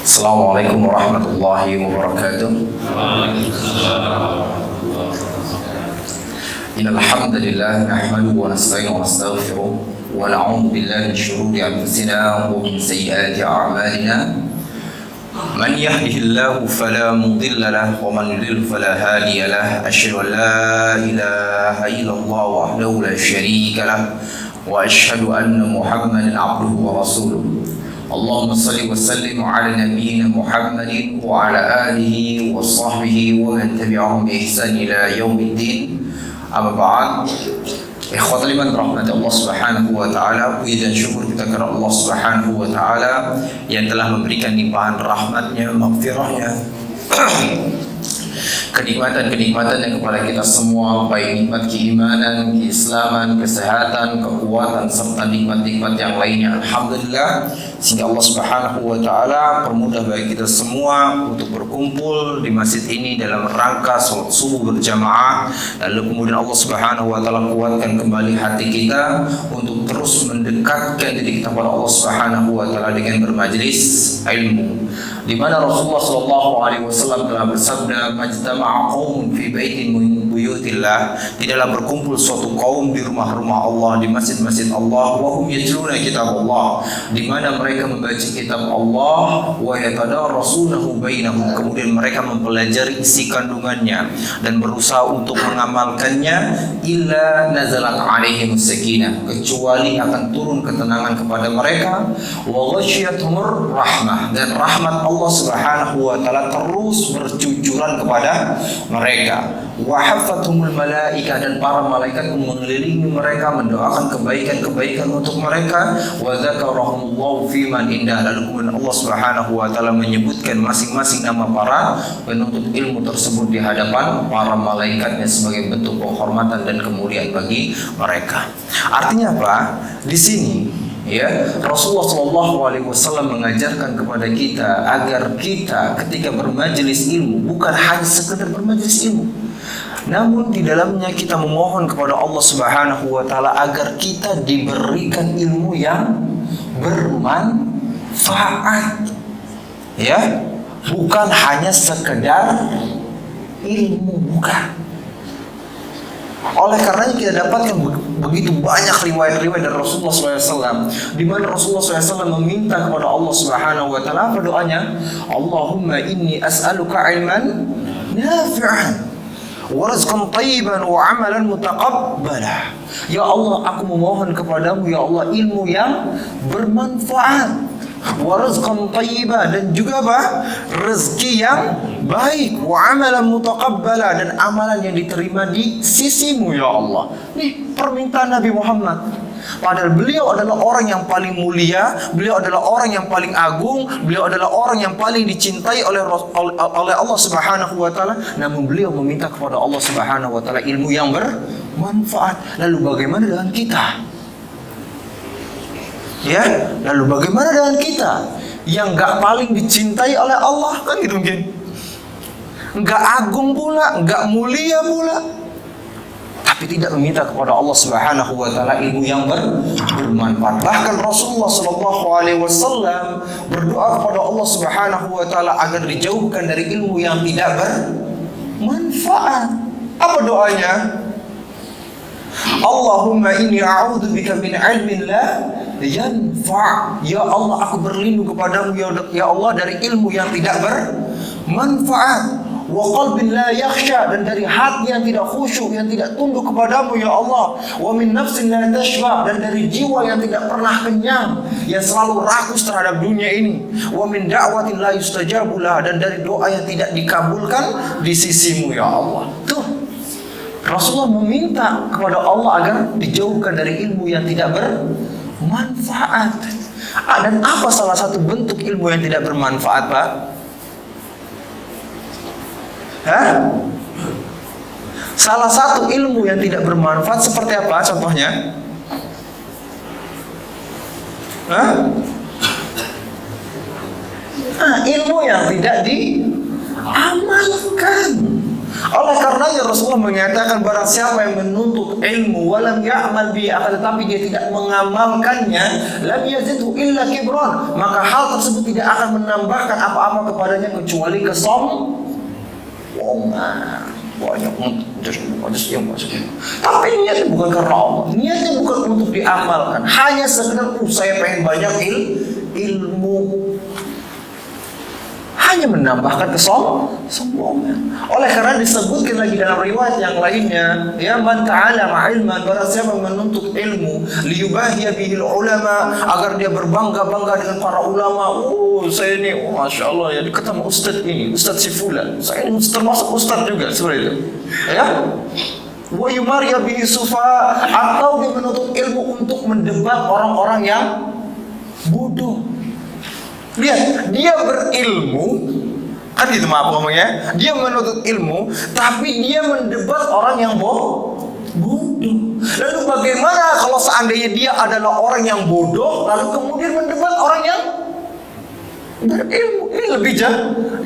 Assalamualaikum warahmatullahi wabarakatuh. Innal hamdalillah nahmaduhu wa nasta'inuhu wa nastaghfiruh wa na'udzu billahi min shururi anfusina wa min sayyiati a'malina. Man yahdihillahu fala mudilla lahu wa man yudlil fala hadiya lahu. Asyhadu an la ilaha illallah wahdahu la syarika lahu wa asyhadu anna Muhammadan 'abduhu wa rasuluh. Allahumma salli wa sallim ala nabiyyina Muhammadin wa ala alihi wa sahbihi wa man tabi'ahum bi ihsan ila yaumiddin. Amma ba'd. Ikhwatul iman rahmati Allah Subhanahu wa taala, puji dan syukur kita kepada Allah Subhanahu wa taala yang telah memberikan limpahan rahmatnya, maghfirahnya, kenikmatan-kenikmatan yang kepada kita semua, baik nikmat keimanan, keislaman, kesehatan, kekuatan, serta nikmat-nikmat yang lainnya. Alhamdulillah, sehingga Allah Subhanahu wa taala permudah bagi kita semua untuk berkumpul di masjid ini dalam rangka salat subuh berjamaah. Lalu kemudian Allah Subhanahu wa taala kuatkan kembali hati kita untuk terus mendekatkan diri kita kepada Allah Subhanahu wa taala dengan bermajlis ilmu, di mana Rasulullah sallallahu alaihi wasallam telah bersabda, "Majtama'a qaumun fi baitin min buyutillah." Tidaklah berkumpul suatu kaum di rumah-rumah Allah, di masjid-masjid Allah, wa hum yatluna kitabullah, di mana mereka membaca kitab Allah, wa yatadarasunahu bainahum, kemudian mereka mempelajari isi kandungannya dan berusaha untuk mengamalkannya, illa nazalat alaihim sakinah, kecuali akan turun ketenangan kepada mereka, wa ghasyiyatuhumur rahmah, dan rahmat Allah Subhanahu wa taala terus bercucuran kepada mereka, wa haffathumul malaika, dan para malaikat mengelilingi mereka, mendoakan kebaikan-kebaikan untuk mereka, wa dzakarahumullahu fi man indah, lalu kemudian Allah Subhanahu wa taala menyebutkan masing-masing nama para penuntut ilmu tersebut di hadapan para malaikatnya sebagai bentuk penghormatan dan kemuliaan bagi mereka. Artinya apa? Di sini Rasulullah SAW mengajarkan kepada kita agar kita ketika bermajelis ilmu bukan hanya sekedar bermajelis ilmu, namun di dalamnya kita memohon kepada Allah Subhanahu wa taala agar kita diberikan ilmu yang bermanfaat, bukan hanya sekedar ilmu, bukan. Oleh karenanya kita dapatkan begitu banyak riwayat-riwayat dari Rasulullah SAW, di mana Rasulullah SAW meminta kepada Allah Subhanahu wa taala, apa doanya? Allahumma inni as'aluka ilman nafi'an wa rizqan thayyiban wa amalan mutaqabbala. Ya Allah, aku memohon kepadamu ya Allah ilmu yang bermanfaat, wa rizqan thayyiban, dan juga apa? Rezeki yang baik, wa amalan mutaqabbala, dan amalan yang diterima di sisimu ya Allah. Ini permintaan Nabi Muhammad. Padahal beliau adalah orang yang paling mulia, beliau adalah orang yang paling agung, beliau adalah orang yang paling dicintai oleh Allah Subhanahu wa taala, namun beliau meminta kepada Allah Subhanahu wa taala ilmu yang bermanfaat. Lalu bagaimana dengan kita? Lalu bagaimana dengan kita yang gak paling dicintai oleh Allah? Kan gitu mungkin, gak agung pula, gak mulia pula, tapi tidak meminta kepada Allah Subhanahu wa taala ilmu yang bermanfaat. Bahkan Rasulullah sallallahu alaihi wasallam berdoa kepada Allah Subhanahu wa taala agar dijauhkan dari ilmu yang tidak bermanfaat. Apa doanya? Allahumma inni a'udzubika min ilmin la yanfa'. Ya Allah, aku berlindung kepadamu ya Allah dari ilmu yang tidak bermanfaat, wa qalbin la yakhsha, dan dari hati yang tidak khusyuk, yang tidak tunduk kepadamu ya Allah, wa min nafsin la tashba, dan dari jiwa yang tidak pernah kenyang, yang selalu rakus terhadap dunia ini, wa min da'watin la yustajabu lah, dan dari doa yang tidak dikabulkan di sisimu ya Allah. Tuh, Rasulullah meminta kepada Allah agar dijauhkan dari ilmu yang tidak bermanfaat. Dan apa salah satu bentuk ilmu yang tidak bermanfaat, Pak? Salah satu ilmu yang tidak bermanfaat seperti apa contohnya? Ilmu yang tidak diamalkan. Oleh karenanya Rasulullah mengatakan barang siapa yang menuntut ilmu walam ya'mal bi, akan tetapi dia tidak mengamalkannya, lam yazidhu illa kibran, maka hal tersebut tidak akan menambahkan apa-apa kepadanya kecuali kesombongan. Banyak yang masuk. Tapi niatnya bukan karena Allah, niatnya bukan untuk diamalkan, hanya sekedar saya pengen banyak ilmu, hanya menambahkan kesombongan. Oleh karena disebutkan lagi dalam riwayat yang lainnya, ya man ta'allama ilman, barang siapa menuntut ilmu liyubahiya bihil ulama, agar dia berbangga-bangga dengan para ulama. Saya ini masya Allah ya dekat sama ustaz ini, Ustaz Sifulan, saya ini termasuk ustaz juga seperti itu, ya. Wa yumariya bihi sufa, atau dia menuntut ilmu untuk mendebat orang-orang yang bodoh. Lihat, dia berilmu, kan gitu maaf ngomongnya, dia menuntut ilmu, tapi dia mendebat orang yang bodoh. Lalu bagaimana kalau seandainya dia adalah orang yang bodoh, lalu kemudian mendebat orang yang berilmu? Ini lebih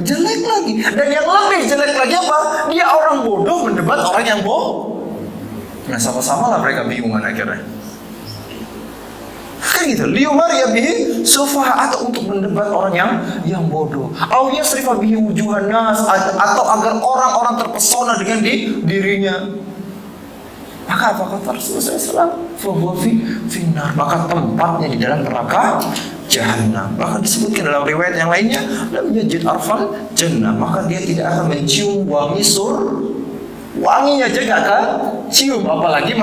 jelek lagi. Dan yang lebih jelek lagi apa? Dia orang bodoh mendebat orang yang bodoh. Nah, sama-sama lah mereka bingungan akhirnya. Kan gitu, liyumariya bihi sufaha, atau untuk mendebat orang yang bodoh. Au yasrifa bihi wujuhan nas, atau agar orang-orang terpesona dengan dirinya. Maka apa kata Rasulullah SAW? Fahuwa finnar, maka tempatnya di dalam neraka Jahannam. Bahkan disebutkan dalam riwayat yang lainnya, lam yajid arfal jannah, maka dia tidak akan mencium wangi wanginya aja gak akan cium, apalagi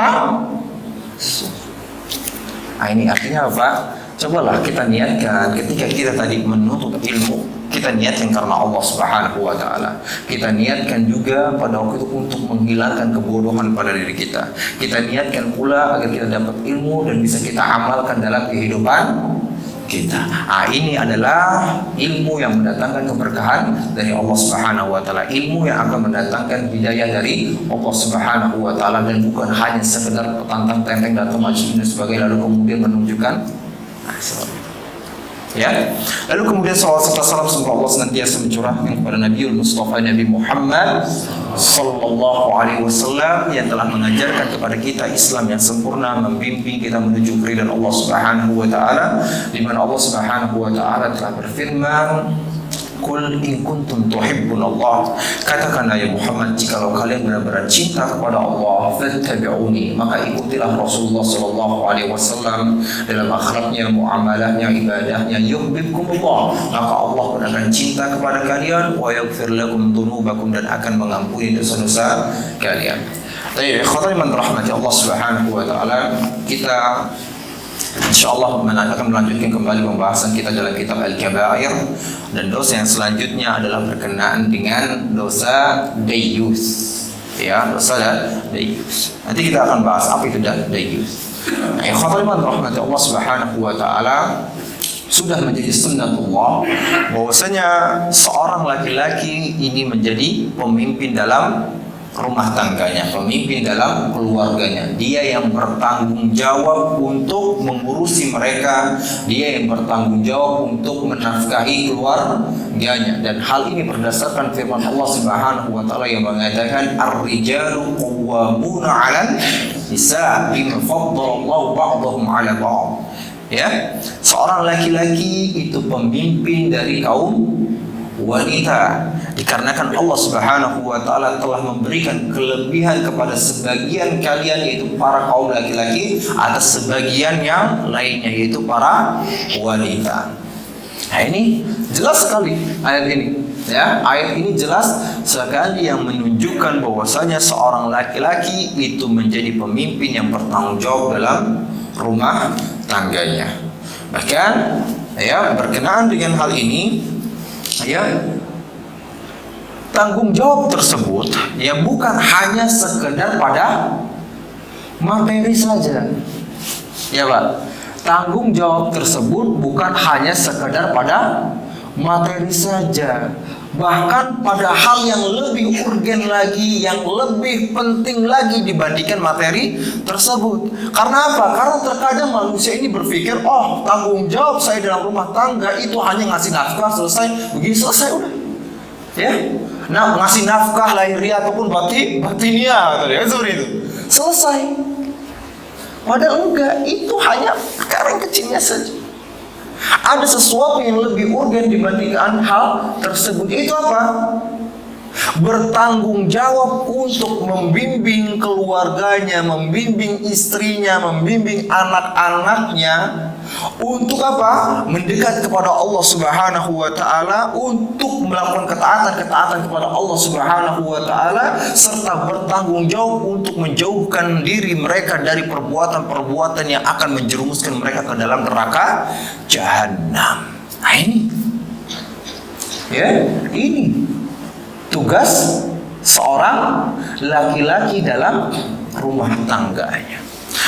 Nah, ini artinya apa? Cobalah kita niatkan ketika kita tadi menuntut ilmu, kita niatkan karena Allah Subhanahu wa taala. Kita niatkan juga pada waktu itu untuk menghilangkan kebodohan pada diri kita. Kita niatkan pula agar kita dapat ilmu dan bisa kita amalkan dalam kehidupan kita. Ini adalah ilmu yang mendatangkan keberkahan dari Allah Subhanahu wa taala, ilmu yang akan mendatangkan hidayah dari Allah Subhanahu wa taala, dan bukan hanya sekedar petantang tenteng datang masjid dan sebagainya lalu kemudian menunjukkan ya. Lalu kemudian salawat serta salam semoga Allah senantiasa mencurahkan kepada Nabiul Mustafa Nabi Muhammad sallallahu alaihi wasallam yang telah mengajarkan kepada kita Islam yang sempurna, membimbing kita menuju keridhaan Allah Subhanahu wa taala, di mana Allah Subhanahu wa taala telah berfirman, Qul in kuntum tuhibbunallah, katakanlah ya Muhammad, jikalau kalian benar-benar cinta kepada Allah, fattabi'uni, maka ikutilah Rasulullah sallallahu alaihi wasallam dalam akhlaknya, muamalahnya, ibadahnya. Yuhibbukumullah, maka Allah pun akan cinta kepada kalian, wa yaghfir lakum dzunubakum, dan akan mengampuni dosa-dosa kalian. Baik, ikhwani man rahmati Allah Subhanahu wa taala, kita insyaallah akan melanjutkan kembali pembahasan kita dalam kitab Al-Kabair, dan dosa yang selanjutnya adalah berkenaan dengan dosa dayus. Ya, dosa dayus. Nanti kita akan bahas apa itu dayus. Ikhwani rahmati Allah Subhanahu wa taala, sudah menjadi sunnatullah bahwasanya seorang laki-laki ini menjadi pemimpin dalam rumah tangganya, pemimpin dalam keluarganya. Dia yang bertanggung jawab untuk mengurusi mereka, dia yang bertanggung jawab untuk menafkahi keluarganya. Dan hal ini berdasarkan firman Allah Subhanahu wa taala yang mengatakan ar-rijalu qawwamuna 'alan nisa bima faddalallahu ba'dahum 'ala ba'd. Ya, seorang laki-laki itu pemimpin dari kaum wanita, dikarenakan Allah Subhanahu wa taala telah memberikan kelebihan kepada sebagian kalian, yaitu para kaum laki-laki, atas sebagian yang lainnya, yaitu para wanita. Nah, ini jelas sekali ayat ini. Ya, ayat ini jelas sekali yang menunjukkan bahwasanya seorang laki-laki itu menjadi pemimpin yang bertanggung jawab dalam rumah tangganya. Bahkan ya, berkenaan dengan hal ini, ya, tanggung jawab tersebut ya bukan hanya sekedar pada materi saja, ya Pak. Tanggung jawab tersebut bukan hanya sekedar pada materi saja, bahkan pada hal yang lebih urgen lagi, yang lebih penting lagi dibandingkan materi tersebut. Karena apa? Karena terkadang manusia ini berpikir, oh, tanggung jawab saya dalam rumah tangga itu hanya ngasih nafkah, selesai, begini selesai udah. Ya, nah, ngasih nafkah lahiriah ataupun batiniah tadi, seperti itu. Selesai. Padahal enggak, itu hanya perkara yang kecilnya saja. Ada sesuatu yang lebih urgen dibandingkan hal tersebut. Itu apa? Bertanggung jawab untuk membimbing keluarganya, membimbing istrinya, membimbing anak-anaknya. Untuk apa? Mendekat kepada Allah Subhanahu wa Ta'ala, untuk melakukan ketaatan kepada Allah Subhanahu wa Ta'ala, serta bertanggung jawab untuk menjauhkan diri mereka dari perbuatan-perbuatan yang akan menjerumuskan mereka ke dalam neraka Jahanam. Nah, ini tugas seorang laki-laki dalam rumah tangganya.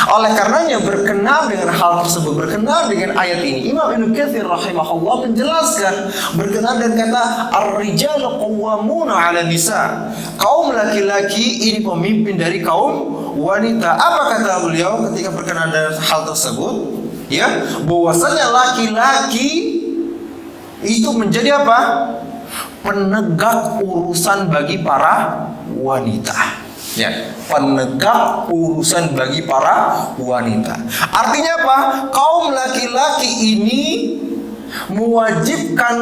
Oleh karenanya, berkenaan dengan hal tersebut, berkenaan dengan ayat ini, Imam Ibnu Katsir rahimahullah menjelaskan berkenaan dengan kata ar-rijalu qawwamuna 'ala nisa. Kaum laki-laki ini pemimpin dari kaum wanita. Apa kata beliau ketika berkenaan dengan hal tersebut? Ya, bahwasanya laki-laki itu menjadi apa? Penegak urusan bagi para wanita. Ya, penegak urusan bagi para wanita. Artinya apa? Kaum laki-laki ini mewajibkan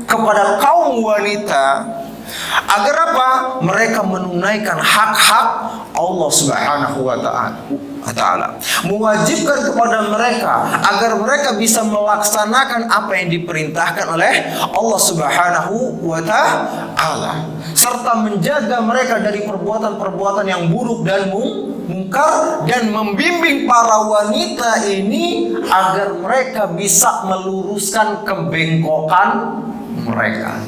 kepada kaum wanita agar apa? Mereka menunaikan hak-hak Allah Subhanahu wa Ta'ala. Mewajibkan kepada mereka agar mereka bisa melaksanakan apa yang diperintahkan oleh Allah Subhanahu wa Ta'ala, serta menjaga mereka dari perbuatan-perbuatan yang buruk dan mungkar, dan membimbing para wanita ini agar mereka bisa meluruskan kebengkokan mereka.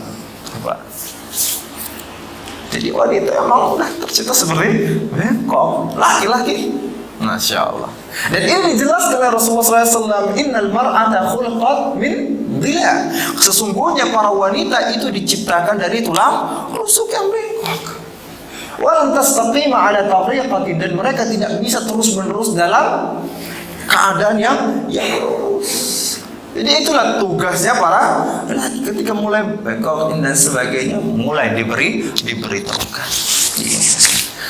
Jadi wanita emang udah tercipta seperti bengkok, laki-laki. Masya Allah. Dan ini dijelaskan oleh Rasulullah SAW. Innal mar'ata khulqat min dhila. Sesungguhnya para wanita itu diciptakan dari tulang rusuk yang bengkok. Walan tastaqima ala tariqatin, dan mereka tidak bisa terus-menerus dalam keadaan yang lurus. Jadi itulah tugasnya para laki, ketika mulai bengkok dan sebagainya, mulai diberi tugas.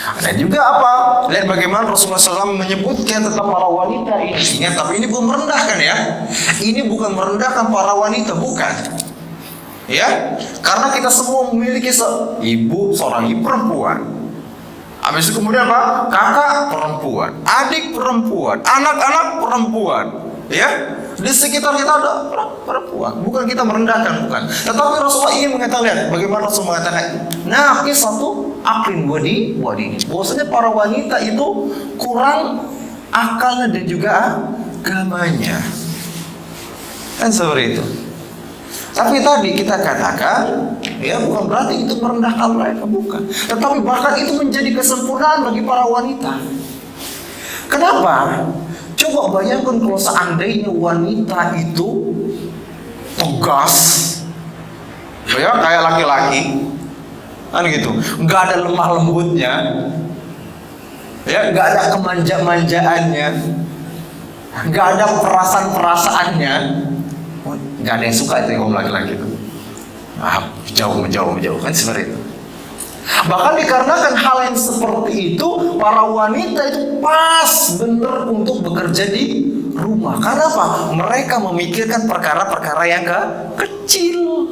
Dan juga apa? Lihat bagaimana Rasulullah SAW menyebutkan tentang para wanita ini. Ingat, tapi ini bukan merendahkan ya. Ini bukan merendahkan para wanita, bukan. Ya, karena kita semua memiliki seorang ibu perempuan. Habis itu kemudian apa? Kakak perempuan, adik perempuan, anak-anak perempuan. Ya, di sekitar kita ada perempuan. Bukan kita merendahkan, bukan. Tetapi Rasulullah ingin mengatakan, lihat bagaimana Rasulullah mengatakan, nah, satu aklin wadi. Bahwasanya para wanita itu kurang akalnya dan juga agamanya. Kan seperti itu. Tapi tadi kita katakan, ya, bukan berarti itu merendahkan mereka, bukan. Tetapi bahkan itu menjadi kesempurnaan bagi para wanita. Kenapa? Coba bayangkan kalau seandainya wanita itu tegas, ya, kayak laki-laki, kan gitu, nggak ada lemah lembutnya, ya, nggak ada kemanja-manjaannya, nggak ada perasaan-perasaannya, nggak ada yang suka itu yang laki-laki itu. Jauh kan seperti itu. Bahkan dikarenakan hal yang seperti itu, para wanita itu pas benar untuk bekerja di rumah. Karena apa? Mereka memikirkan perkara-perkara yang kecil.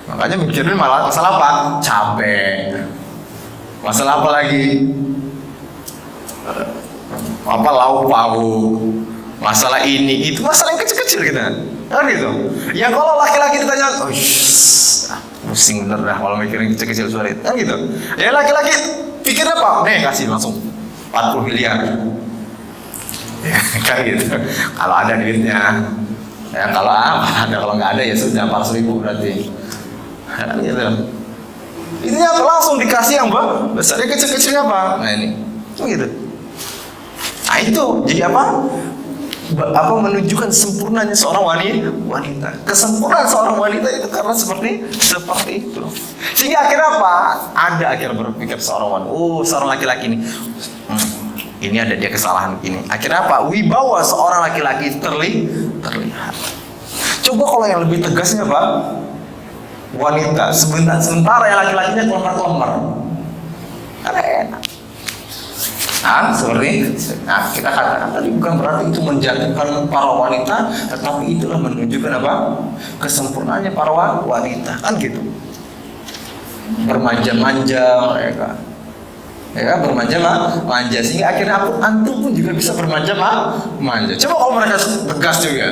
Makanya mikirin malah masalah apa? Cabai. Masalah apa lagi? Apa lauk pauk. Masalah ini, itu masalah yang kecil-kecil gitu. Kan gitu. Ya kalau laki-laki ditanya, pusing bener dah kalau mikirin kecil-kecil suara itu. Kan gitu. Ya laki-laki pikir apa? Nih kasih langsung 40 miliar. Ya kan gitu. Kalau ada duitnya. Ya kalau ada, kalau nggak ada ya sudah 400 ribu berarti. Kan gitu. Ini apa? Langsung dikasih yang besar, kecil-kecilnya apa? Nah ini. Gitu. Nah itu jadi apa menunjukkan sempurnanya seorang wanita. Kesempurnaan seorang wanita itu karena seperti itu. Sehingga akhirnya apa? Akhirnya berpikir seorang wanita, seorang laki-laki ini ada dia kesalahan ini. Akhirnya apa? Wibawa seorang laki-laki terlihat. Coba kalau yang lebih tegasnya apa? wanita, sementara yang laki-lakinya kelemar-kelemar. Karena enak. Nah, seperti kita katakan tadi bukan berarti itu menjatuhkan para wanita, tetapi itulah menunjukkan apa? Kesempurnaannya para wanita, kan gitu. Bermanja-manja, ya kan? Ya, bermanja-manja sehingga akhirnya antum pun juga bisa bermanja-manja. Coba kalau mereka tegas juga,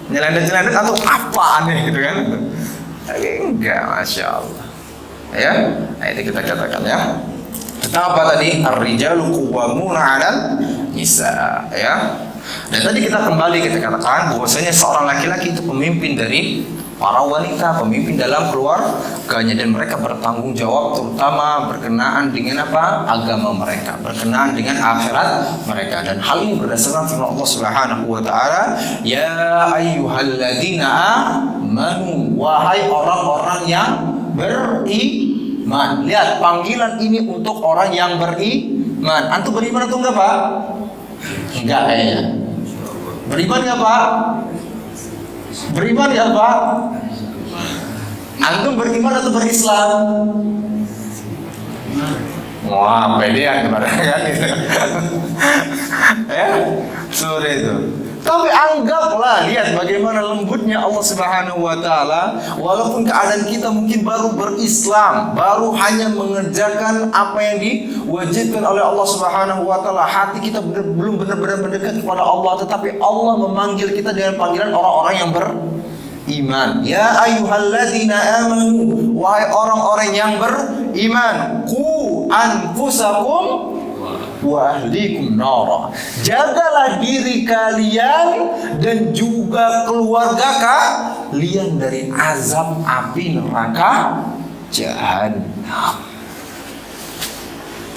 nyelendet-nyelendet atau apa aneh gitu kan? Enggak, masya Allah. Ya, nah itu kita katakan ya. Apa tadi? Ar-rijalu qawwamuna 'alan nisa, ya. Dan tadi kita kembali kita katakan bahwasanya seorang laki-laki itu pemimpin dari para wanita, pemimpin dalam keluarganya, dan mereka bertanggung jawab terutama berkenaan dengan apa? Agama mereka, berkenaan dengan akhirat mereka. Dan hal ini berdasarkan firman Allah Subhanahu wa taala, ya ayyuhalladzina amanu, wahai orang-orang yang beriman. Lihat, panggilan ini untuk orang yang beriman. Antum beriman atau enggak, Pak? Enggak kayaknya. Beriman enggak, Pak? Beriman ya, Pak? Antum beriman atau berislam? Wah, pedean kemarin kan itu. Ya, sore itu. Tapi anggaplah, lihat bagaimana lembutnya Allah Subhanahu wa taala, walaupun keadaan kita mungkin baru berislam, baru hanya mengerjakan apa yang diwajibkan oleh Allah Subhanahu wa taala, hati kita belum benar-benar mendekat kepada Allah, tetapi Allah memanggil kita dengan panggilan orang-orang yang beriman. Ya ayyuhalladzina amanu, wahai orang-orang yang beriman, qu anfusakum wa ahlikum nara, jagalah diri kalian dan juga keluarga kalian dari azab api neraka jahanam.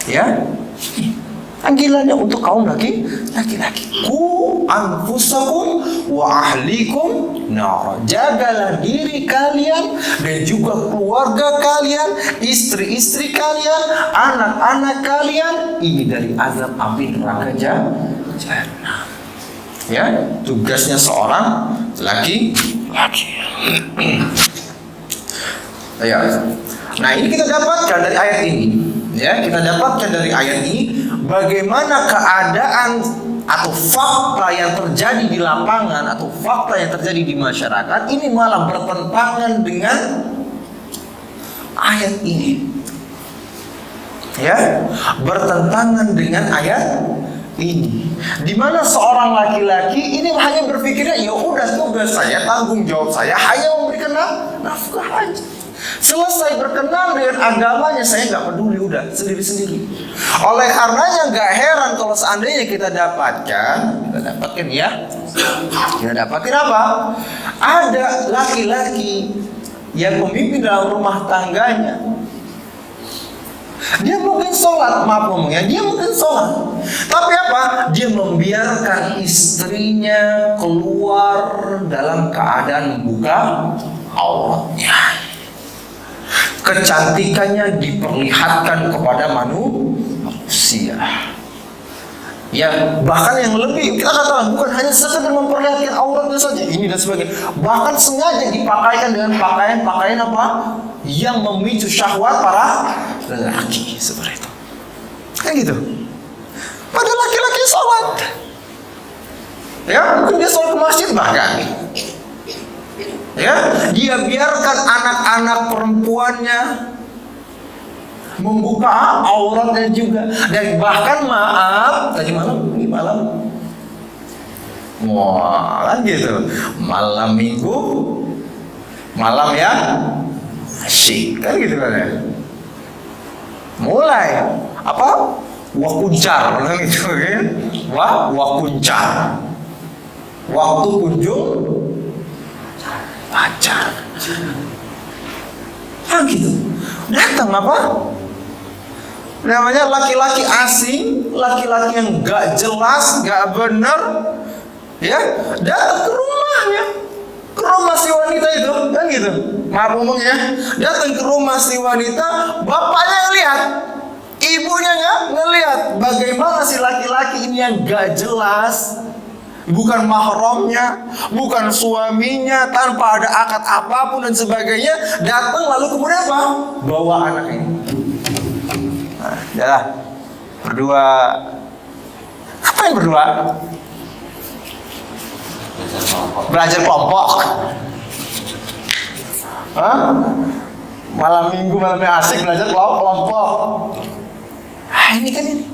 Ya, panggilannya untuk kaum laki-laki. Ku anfusakum wa ahlikum nara, jagalah diri kalian dan juga keluarga kalian, istri-istri kalian, anak-anak kalian ini dari azab api neraka jahanam. Ya, tugasnya seorang laki-laki. Ya. Nah, ini kita dapatkan dari ayat ini. Ya, kita dapatkan dari ayat ini bagaimana keadaan atau fakta yang terjadi di lapangan atau fakta yang terjadi di masyarakat ini malah bertentangan dengan ayat ini. Ya, bertentangan dengan ayat ini. Di mana seorang laki-laki ini hanya berpikirnya, ya udah tugas saya, tanggung jawab saya hanya memberikan nafkah aja. Selesai berkenan dengan agamanya, saya nggak peduli, udah sendiri-sendiri. Oleh karenanya nggak heran kalau seandainya kita dapatkan ya, kita dapatkan apa? Ada laki-laki yang pemimpin dalam rumah tangganya. Dia mungkin sholat, maaf ngomongnya, dia mungkin sholat, tapi apa? Dia membiarkan istrinya keluar dalam keadaan membuka auratnya. Kecantikannya diperlihatkan kepada manusia. Ya, bahkan yang lebih kita katakan bukan hanya sekedar memperlihatkan auratnya saja, ini dan sebagainya. Bahkan sengaja dipakaikan dengan pakaian-pakaian apa? Yang memicu syahwat para lelaki seperti itu. Kan gitu. Pada laki-laki sholat. Ya, mungkin dia sholat ke masjid bahkan. Ya, dia biarkan anak-anak perempuannya membuka auratnya juga, dan bahkan maaf tadi ini malam, wah kan gitu, malam minggu, malam ya asyik kan gitu kan ya, mulai apa wakuncar kan gitu kan, wakuncar, waktu kunjung pacar, gitu. Datang apa? Namanya laki-laki asing, laki-laki yang gak jelas, gak benar, ya, datang ke rumahnya, ke rumah si wanita itu, kan gitu. Maaf ngomongnya, datang ke rumah si wanita, bapaknya ngelihat, ibunya nggak ngelihat, bagaimana si laki-laki ini yang gak jelas, bukan mahramnya, bukan suaminya, tanpa ada akad apapun dan sebagainya, datang lalu kemudian apa? Bawa anak ini. Nah, yalah, berdua. Apa yang berdua? Belajar kelompok. Hah? Malam minggu, malamnya asik belajar kelompok. Ini kan ini.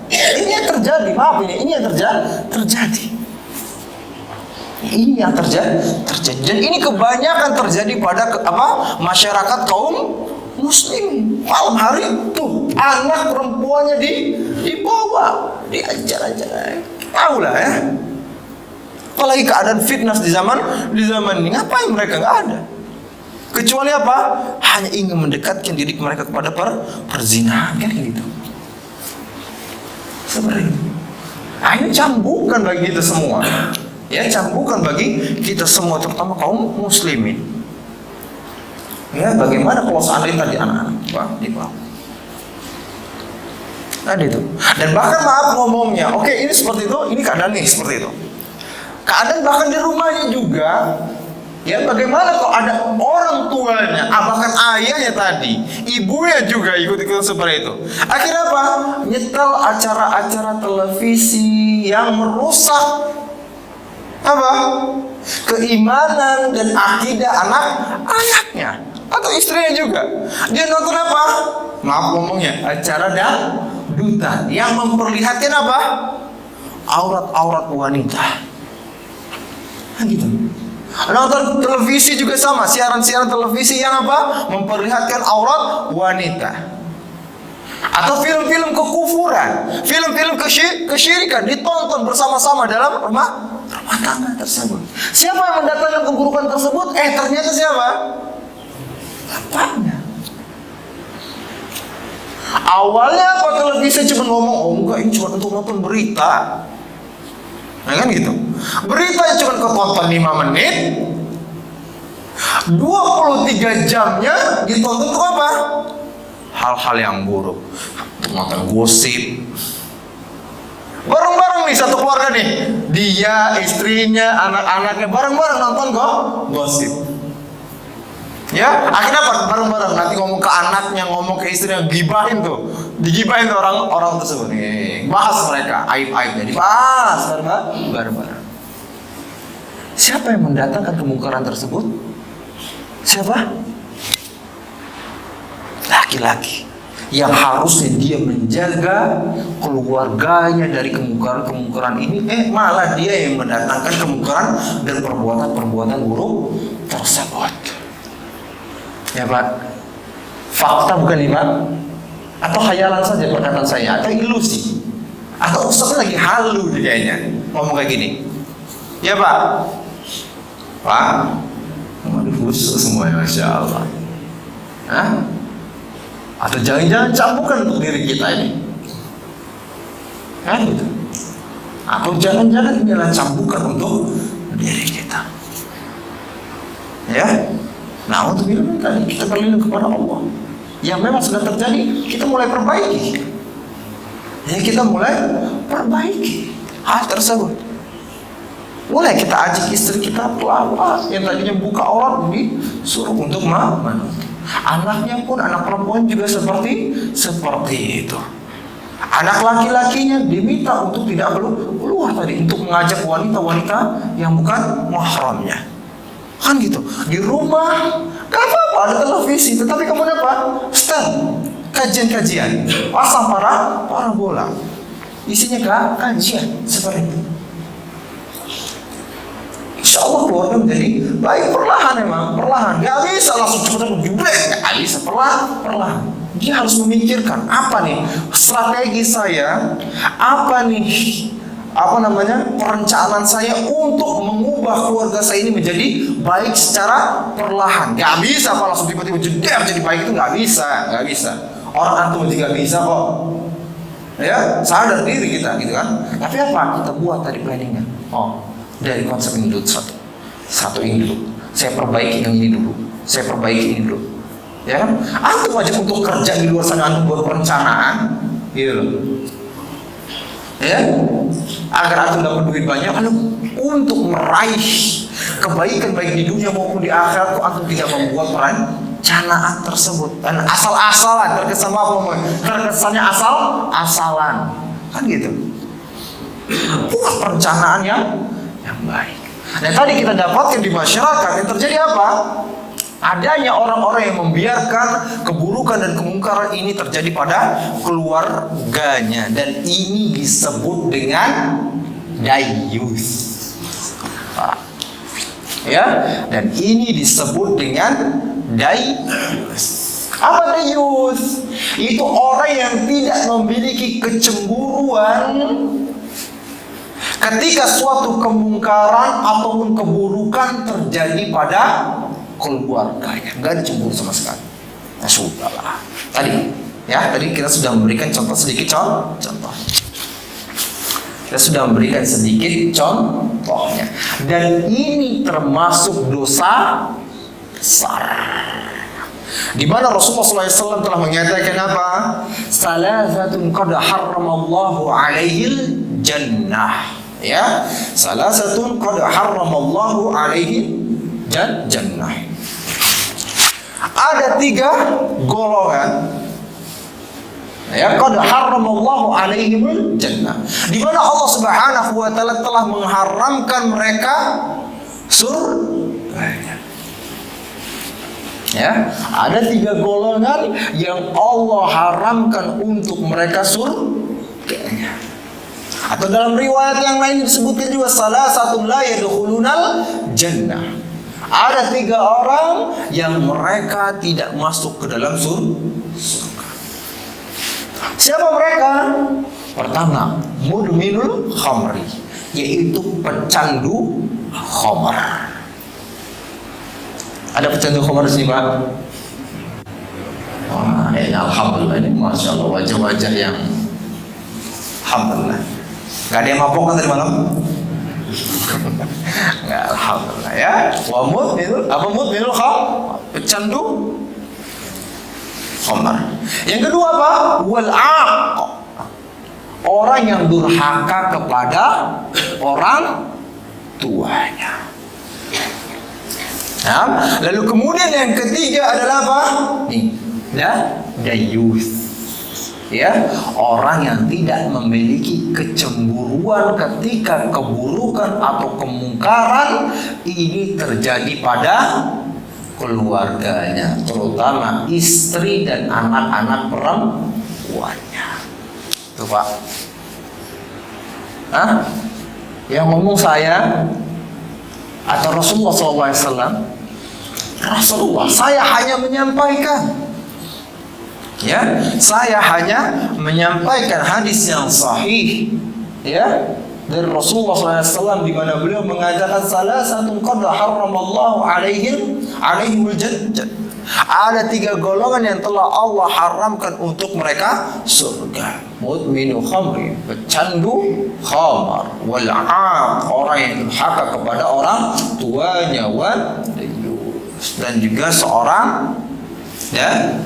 Ini yang terjadi, maaf ini yang terjadi. Ini yang terjadi. Dan ini kebanyakan terjadi pada masyarakat kaum muslim. Malam hari tuh anak perempuannya dibawa, diajar-ajar. Tahu lah ya. Apalagi keadaan fitnah di zaman ini, ngapain mereka? Nggak ada. Kecuali apa? Hanya ingin mendekatkan diri mereka kepada perzinahan, kan gitu. Seperti itu. Ini cambukan bagi kita semua. Ya, cambukan bagi kita semua, terutama kaum muslimin. Ya, bagaimana kalau seandainya tadi anak-anak di bawah. Tadi itu. Dan bahkan maaf ngomongnya, oke ini seperti itu, ini keadaan nih seperti itu. Keadaan bahkan di rumahnya juga. Ya, bagaimana kalau ada orang tuanya, bahkan ayahnya tadi, ibunya juga ikut-ikutan seperti itu. Akhirnya apa? Nyetel acara-acara televisi yang merusak apa? Keimanan dan akidah anak-anaknya atau istrinya juga. Dia nonton apa? Maaf ngomongnya, acara dangdutan yang memperlihatkan apa? Aurat-aurat wanita. Gitu. Nonton televisi juga sama, siaran-siaran televisi yang apa? Memperlihatkan aurat wanita. Atau film-film kekufuran, film-film kesyirikan ditonton bersama-sama dalam rumah tangga tersebut. Siapa yang mendatangkan keburukan tersebut? Ternyata siapa? Bapaknya. Awalnya apa televisi cuma ngomong, enggak ini cuma untuk nonton berita. Nah kan gitu. Berita yang cuma ketonton 5 menit, 23 jamnya ditonton untuk apa? Hal-hal yang buruk. Nonton gosip. Bareng-bareng nih satu keluarga nih. Dia, istrinya, anak-anaknya bareng-bareng nonton gosip. Ya, akhirnya apa? Bareng-bareng nanti ngomong ke anaknya, ngomong ke istrinya, gibahin tuh. Digibahin tuh orang tersebut. Bahas mereka, aib-aibnya dibahas bareng-bareng. Siapa yang mendatangkan kemungkaran tersebut? Siapa? Laki-laki yang harusnya dia menjaga keluarganya dari kemungkaran ini, malah dia yang mendatangkan kemungkaran dan perbuatan buruk tersebut. Ya Pak, fakta bukan nih Pak? Atau khayalan saja perkataan saya, atau ilusi, atau ustaznya lagi halu nih kayaknya ngomong kayak gini. Ya Pak, khusus semuanya, Masya Allah. Hah? Atau jangan-jangan cambukan untuk diri kita ini? Kan gitu. Atau jangan-jangan ini adalah cambukan untuk diri kita. Ya. Nah, untuk itu tadi kita berlindung kepada Allah. Yang memang sudah terjadi, kita mulai perbaiki. Ya, kita mulai perbaiki hal tersebut. Mulai kita ajak istri kita pelan-pelan, yang tadinya buka aurat disuruh untuk menutup. Anaknya pun, anak perempuan juga seperti itu. Anak laki-lakinya diminta untuk tidak keluar tadi, untuk mengajak wanita-wanita yang bukan mahramnya. Kan gitu. Di rumah gak apa-apa ada televisi, tetapi kemudian apa? Stand kajian-kajian, pasang parabola, isinya kajian seperti itu. Insya Allah keluarga menjadi baik perlahan. Gak bisa langsung cepat-cepat jublek, gak bisa perlahan. Dia harus memikirkan apa nih strategi saya, apa nih perencanaan saya untuk mengubah keluarga saya ini menjadi baik secara perlahan. Gak bisa Pak langsung tiba-tiba jadi baik, itu gak bisa. Orang antum juga bisa kok. Ya, sadar diri kita gitu kan. Tapi apa? Kita buat tadi planningnya. Dari konsep ini dulu satu ini dulu. Saya perbaiki yang ini dulu. Saya perbaiki ini dulu. Ya kan? Antum wajib untuk kerja di luar sana, antum buat perencanaan gitu loh. Ya, agar antum dapat duit banyak, lalu untuk meraih kebaikan baik di dunia maupun di akhirat, antum tidak membuat perencanaan tersebut. Dan asal-asalan, terkesan apa? Terkesannya asal-asalan, kan gitu. Buat perencanaan yang baik. Dan tadi kita dapatkan di masyarakat yang terjadi apa? Adanya orang-orang yang membiarkan keburukan dan kemungkaran ini terjadi pada keluarganya, dan ini disebut dengan dayus. Ya, dan ini disebut dengan dayus. Apa dayus? Itu orang yang tidak memiliki kecemburuan ketika suatu kemungkaran ataupun keburukan terjadi pada keluarganya, nggak dicemburu sama sekali. Nah, sudahlah. Tadi kita sudah memberikan sedikit contoh. Kita sudah memberikan sedikit contohnya. Dan ini termasuk dosa besar. Di mana Rasulullah SAW telah menyatakan apa? Salasatun qad harramallahu alaihil jannah. Ya, salasatun qad harramallahu alaihil jannah. Ada 3 golongan, ya, qad harramallahu alaihimul jannah, di mana Allah Subhanahu wa taala telah mengharamkan mereka surga. Ya, ada 3 golongan yang Allah haramkan untuk mereka surga. Atau dalam riwayat yang lain disebutkan juga salasatun la yadkhulunal jannah. Ada 3 orang yang mereka tidak masuk ke dalam surga. Siapa mereka? Pertama, mudminul khamri, yaitu pecandu khamar. Ada pecandu khamar di sini, Pak? Wah, ya, alhamdulillah, ini masya Allah, wajah-wajah yang alhamdulillah. Gak ada yang mabok kan tadi malam? Nggak, alhamdulillah ya. Wa mudminul khamr, pecandu khamar. Yang kedua apa? Wal aq, orang yang durhaka kepada orang tuanya. Nah, lalu kemudian yang ketiga adalah apa? Nih, dayus. Ya, orang yang tidak memiliki kecemburuan ketika keburukan atau kemungkaran ini terjadi pada keluarganya, terutama istri dan anak-anak perempuannya. Tuh, Pak. Yang ngomong saya atau Rasulullah SAW? Rasulullah, saya hanya menyampaikan. Ya, saya hanya menyampaikan hadis yang sahih, ya, dari Rasulullah SAW, di mana beliau mengatakan salasatun qad harramallahu alaihimul jannah. Ada 3 golongan yang telah Allah haramkan untuk mereka surga. Mudminu khamri, pecandu khamar, wal aq, orang yang durhaka kepada orang tuanya, wal dayus, dan juga seorang ya,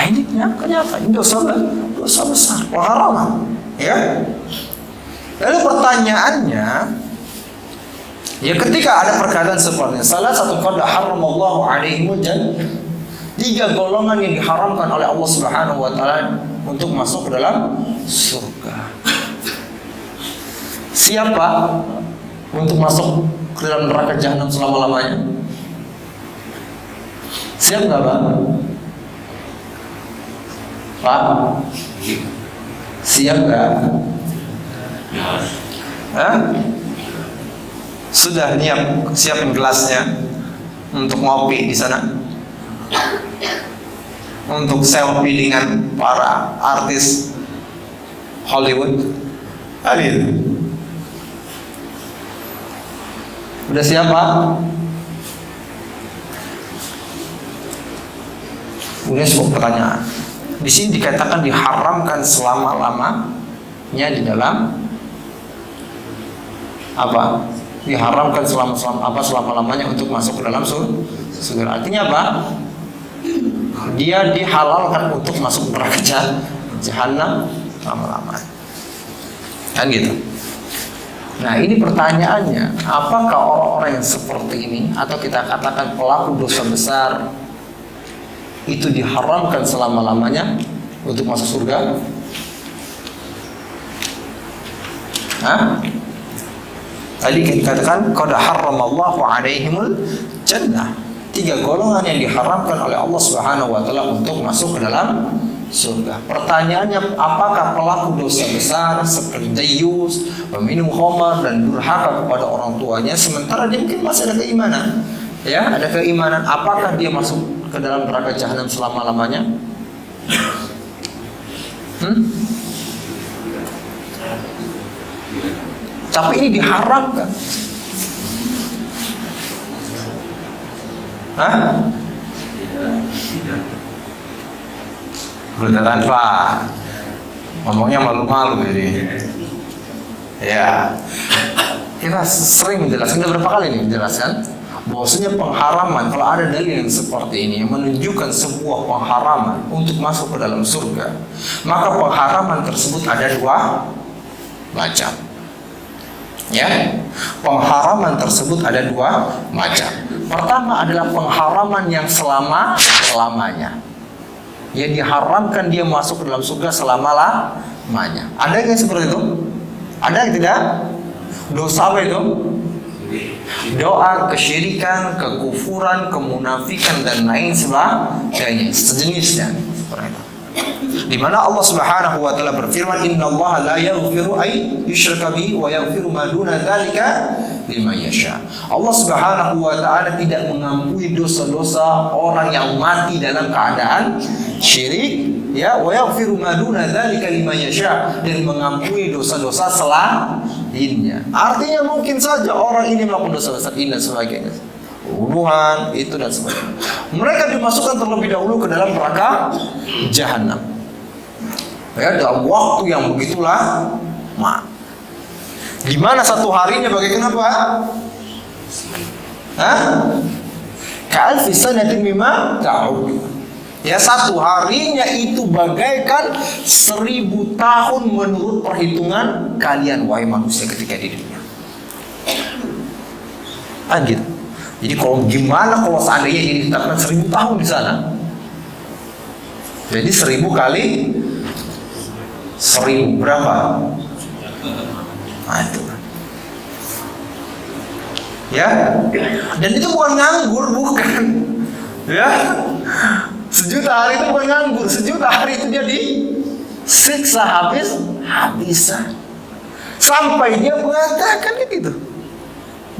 ini nyata ini dosa besar, pengharaman. Ya. Lalu pertanyaannya, ya, ketika ada perkataan seperti salah satu qad haramallahu alaihimul jannah, 3 golongan yang diharamkan oleh Allah Subhanahu wa taala untuk masuk ke dalam surga. Siapa untuk masuk ke dalam neraka jahanam selama-lamanya? Siap nggak, Pak? Siap nggak? Sudah siapin gelasnya untuk ngopi di sana, untuk selfie dengan para artis Hollywood. Amin. Udah siap, Pak? Kemudian sebuah pertanyaan. Di sini dikatakan diharamkan selama-lamanya di dalam apa? Diharamkan selama-lamanya untuk masuk ke dalam surga. Artinya apa? Dia dihalalkan untuk masuk neraka jahanam. jahanam lama-lama. Kan gitu. Nah, ini pertanyaannya, apakah orang-orang yang seperti ini atau kita katakan pelaku dosa besar itu diharamkan selama-lamanya untuk masuk surga? Hah? Tadi kita katakan qad harramallahu alaihimul jannah. 3 golongan yang diharamkan oleh Allah Subhanahu wa taala untuk masuk ke dalam surga. Pertanyaannya, apakah pelaku dosa besar seperti dayus, peminum khamar dan durhaka kepada orang tuanya sementara dia mungkin masih ada keimanan? Ya, ada keimanan, apakah dia masuk ke dalam neraka jahanam selama-lamanya? Tapi ini diharamkan. Hah? Beneran Pak, ngomongnya malu-malu jadi. Ya, kita sering menjelaskan, berapa kali nih menjelaskan bahwasanya pengharaman, kalau ada dalil yang seperti ini yang menunjukkan sebuah pengharaman untuk masuk ke dalam surga, maka pengharaman tersebut ada 2 macam. Ya, pengharaman tersebut ada 2 macam. Pertama adalah pengharaman yang selama-lamanya. Ya, diharamkan dia masuk ke dalam surga selama-lamanya. Ada yang seperti itu? Ada yang tidak? Dosa apa itu? Doa, kesyirikan, kekufuran, kemunafikan dan lain sebagainya, sejenisnya. Di mana Allah Subhanahu wa taala berfirman, "Innallaha la yaghfiru ay yushraka bihi wa yaghfiru ma duna dzalika liman yasha." Allah Subhanahu wa taala tidak mengampuni dosa-dosa orang yang mati dalam keadaan syirik, ya, wa yaghfiru ma duna dzalika liman yasha, dan mengampuni dosa-dosa selainnya. Artinya mungkin saja orang ini melakukan dosa besar ini dan sebagainya, pembunuhan, itu dan sebagainya. Mereka dimasukkan terlebih dahulu ke dalam neraka jahanam. Ya, dalam waktu yang begitu lama. Di mana satu harinya bagaikan apa? Hah? Ka'alfi sanatin mimma ta'ud. Ya, satu harinya itu bagaikan 1000 tahun menurut perhitungan kalian wahai manusia ketika di dunia. Gitu. Jadi gimana kalau seandainya ditetapkan 1000 tahun di sana? Jadi 1000 kali 1000 berapa? Itu. Ya. Dan itu bukan nganggur, bukan. Ya. 1.000.000 hari itu bukan nganggur. 1.000.000 hari itu dia disiksa habis-habisan. Sampai dia mengatakan gitu.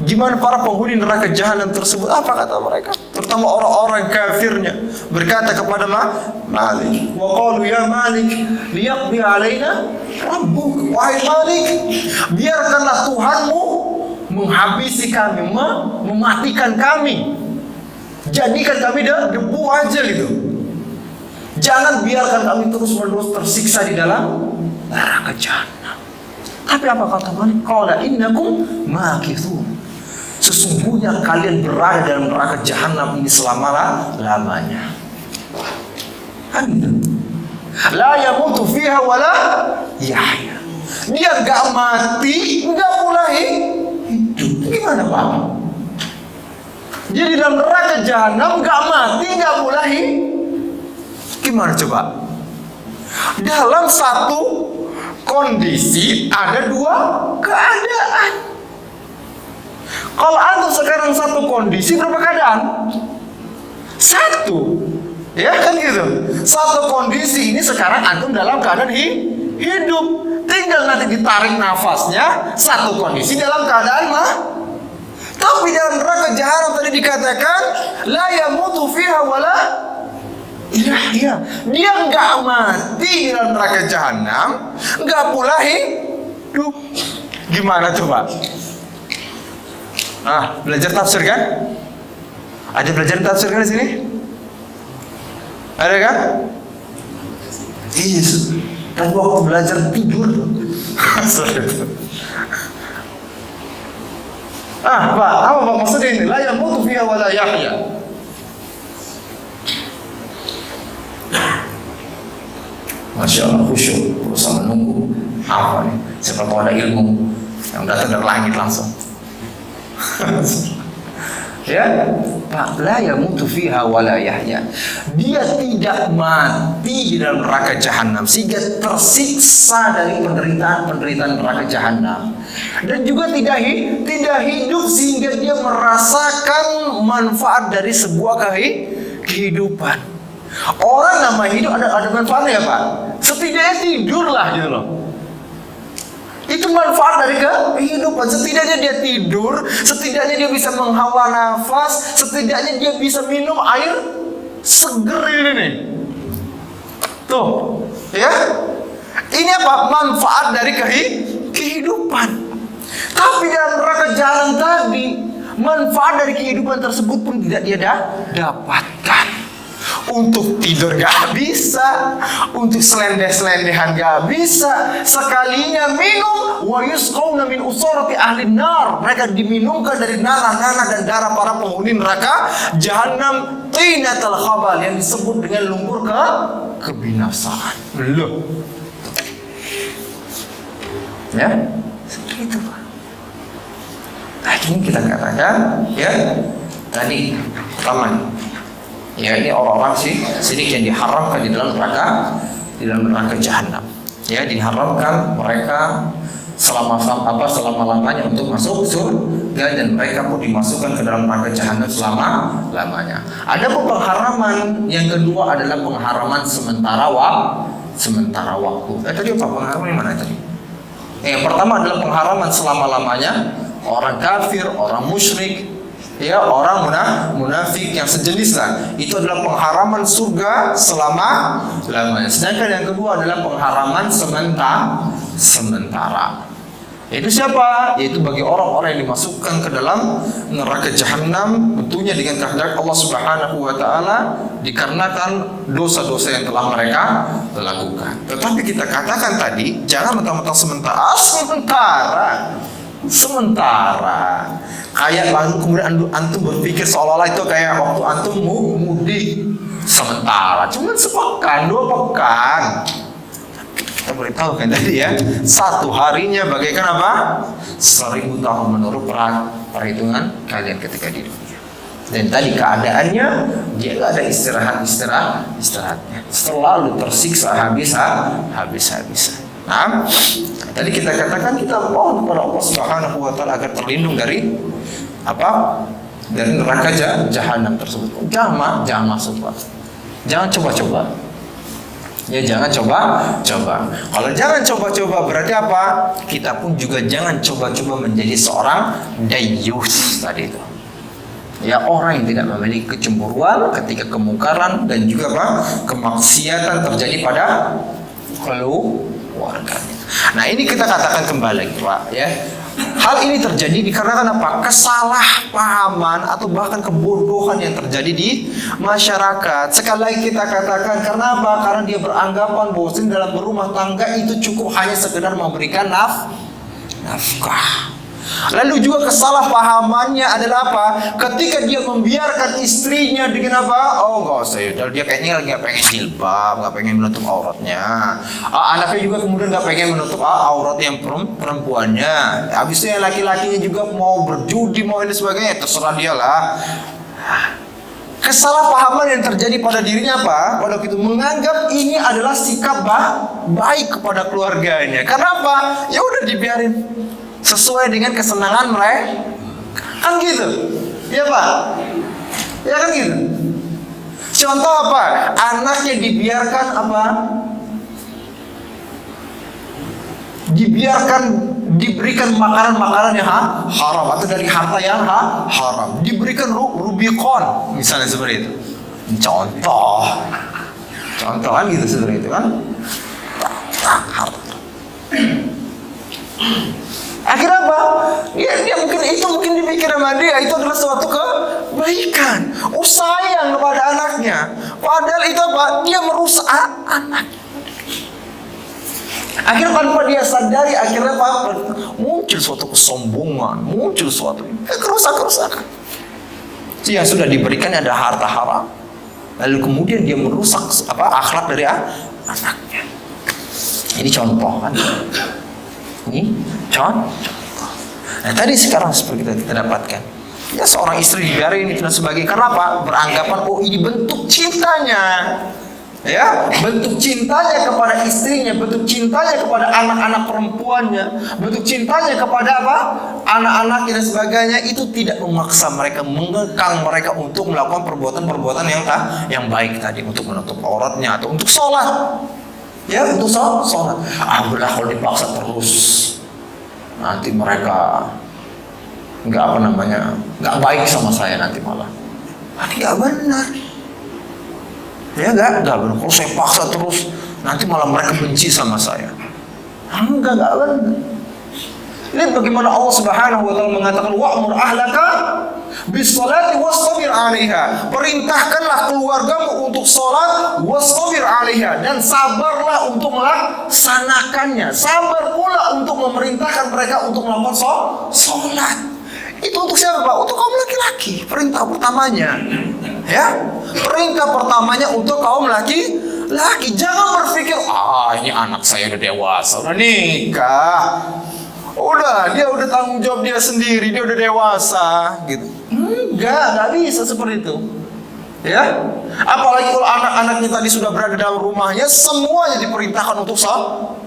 Gimana para penghuni neraka jahanam tersebut? Apa kata mereka? Terutama orang-orang kafirnya berkata kepada Malik, wa qalu ya Malik liyaqdi alaina rabbuk, wahai Malik, biarkanlah Tuhanmu menghabisi kami, mematikan kami, jadikan kami debu aja gitu. Jangan biarkan kami terus-menerus tersiksa di dalam neraka jahanam. Tapi apa kata Malik? Qala innakum makithun. Sesungguhnya kalian berada dalam neraka jahanam ini selama-lamanya. Kan gitu. La yamutu fiha wala yahya. Dia enggak mati, enggak pula hidup. Gimana Pak? Jadi dalam neraka jahanam enggak mati, enggak pula hidup. Gimana coba? Dalam satu kondisi ada 2 keadaan. Kalau antum sekarang satu kondisi, berapa keadaan? 1. Ya kan gitu. Satu kondisi ini sekarang antum dalam keadaan hidup. Tinggal nanti ditarik nafasnya, satu kondisi dalam keadaan Tapi dalam neraka jahanam tadi dikatakan la yamutu fiha wala yahya. Dia enggak mati di dalam neraka jahanam, enggak pula hidup. Gimana coba? Belajar tafsir kan? Ada belajar tafsir kan di sini? Ada kan? Iya. Tapi waktu belajar tidur. Pak, apa maksudnya ini? La yamutu fiha wa la yahya. Masya Allah, khusyuk, berusaha menunggu apa nih, siapa tahu ada ilmu yang datang dari langit langsung. Ya, la yamutu fiha wa la yahya. Dia tidak mati di dalam neraka jahanam sehingga tersiksa dari penderitaan neraka jahanam, dan juga tidak hidup sehingga dia merasakan manfaat dari sebuah kehidupan. Orang nama hidup ada manfaatnya ya Pak. Setidaknya tidurlah gitu loh. Itu manfaat dari kehidupan. Setidaknya dia tidur, setidaknya dia bisa menghela nafas, setidaknya dia bisa minum air seger ini nih. Tuh, ya. Ini apa? Manfaat dari kehidupan. Tapi dalam neraka jahanam tadi, manfaat dari kehidupan tersebut pun tidak dia dapatkan. Untuk tidur gak bisa, untuk selendeh-selendehan gak bisa. Sekalinya minum, wa yusqawna min usarati ahli nar. Mereka diminumkan dari nanah-nanah dan darah para penghuni neraka jahanam, tinatal khabal, yang disebut dengan lumpur kebinasaan. Loh. Ya, seperti itu Pak. Nah, ini kita katakan ya, tadi pertama, ya ini orang-orang sini yang diharamkan di dalam neraka jahanam. Ya, diharamkan mereka selama-lamanya untuk masuk surga, dan mereka pun dimasukkan ke dalam neraka jahanam selama-lamanya. Ada pengharaman yang kedua adalah pengharaman sementara waktu. Tadi apa pengharaman yang mana tadi? Yang pertama adalah pengharaman selama-lamanya. Orang kafir, orang musyrik, ya, orang munafik yang sejenis lah, itu adalah pengharaman surga selama-lamanya. Sedangkan yang kedua adalah pengharaman sementara. Itu siapa? Yaitu bagi orang-orang yang dimasukkan ke dalam neraka jahanam, tentunya dengan kehendak Allah Subhanahu wa taala, dikarenakan dosa-dosa yang telah mereka lakukan. Tetapi kita katakan tadi, jangan mentang-mentang sementara. Kayak lalu kemudian antum berpikir seolah-olah itu kayak waktu antum mudik sementara, cuman sepekan, 2 pekan. Kita boleh tahu kan tadi ya, 1 harinya bagaikan apa? 1000 tahun menurut perhitungan kalian ketika di dunia. Dan tadi keadaannya dia gak ada istirahatnya, selalu tersiksa habis-habisan. Nah, tadi kita katakan kita mohon kepada Allah Subhanahu wa taala agar terlindung dari apa? Dari neraka jahanam tersebut. Jangan masuk, Pak. Jangan coba-coba. Ya, jangan coba-coba. Kalau jangan coba-coba berarti apa? Kita pun juga jangan coba-coba menjadi seorang dayyus tadi itu. Ya, orang yang tidak memiliki kecemburuan ketika kemungkaran dan juga apa? Kemaksiatan terjadi pada keluarganya. Nah, ini kita katakan kembali Pak ya. Hal ini terjadi dikarenakan apa? Kesalahpahaman atau bahkan kebodohan yang terjadi di masyarakat. Sekali lagi kita katakan, karena apa? Karena dia beranggapan bahwa dalam berumah tangga itu cukup hanya sekedar memberikan nafkah. Lalu juga kesalahpahamannya adalah apa? Ketika dia membiarkan istrinya dengan apa? Oh, nggak usah, dia kayaknya nggak pengen jilbab, nggak pengen menutup auratnya. Anaknya juga kemudian nggak pengen menutup aurat yang perempuannya. Habis itu yang laki-lakinya juga mau berjudi, mau ini sebagainya, terserah dia lah. Kesalahpahaman yang terjadi pada dirinya apa? Pada itu menganggap ini adalah sikap baik kepada keluarganya. Karena apa? Ya udah dibiarin sesuai dengan kesenangan mereka, kan gitu, ya Pak, ya kan gitu. Contoh apa? Anaknya dibiarkan apa? Diberikan makanan-makanan yang haram atau dari harta yang haram, diberikan Rubicon misalnya seperti itu. Contoh kan gitu seperti itu kan. Akhirnya apa? Dia mungkin dipikir sama dia itu adalah suatu kebaikan. Sayang kepada anaknya. Padahal itu apa? Dia merusak anak. Akhirnya tanpa dia sadari, akhirnya apa? Muncul suatu kesombongan, muncul suatu kerusakan. Yang sudah diberikan ada harta haram. Lalu kemudian dia merusak akhlak dari anaknya. Ini contoh kan? Ini contoh. Nah tadi sekarang seperti kita dapatkan, ya seorang istri dibiarin itu dan sebagainya. Karena apa? Beranggapan oh ini bentuk cintanya. Ya, bentuk cintanya kepada istrinya, bentuk cintanya kepada anak-anak perempuannya, bentuk cintanya kepada apa? Anak-anaknya dan sebagainya, itu tidak memaksa mereka, mengekang mereka untuk melakukan perbuatan-perbuatan yang baik tadi, untuk menutup auratnya atau untuk sholat. Ya, untuk sholat. Udah kalau dipaksa terus, nanti mereka nggak baik sama saya nanti malah. Nggak benar. Ya enggak benar. Kalau saya paksa terus, nanti malah mereka benci sama saya. Enggak benar. Lihat bagaimana Allah Subhanahu wa taala mengatakan wa'mur ahlaka bis-shalati wastabir 'alaiha. Perintahkanlah keluargamu untuk salat wastabir 'alaiha, dan sabarlah untuk melaksanakannya. Sabar pula untuk memerintahkan mereka untuk melakukan salat. Itu untuk siapa, Pak? Untuk kaum laki-laki. Perintah pertamanya. Ya, perintah pertamanya untuk kaum laki. Jangan berpikir, ini anak saya udah dewasa, udah nikah, dia udah tanggung jawab dia sendiri, dia udah dewasa, gitu. Enggak bisa seperti itu. Ya, apalagi kalau anak-anaknya tadi sudah berada dalam rumahnya, semuanya diperintahkan untuk sholat.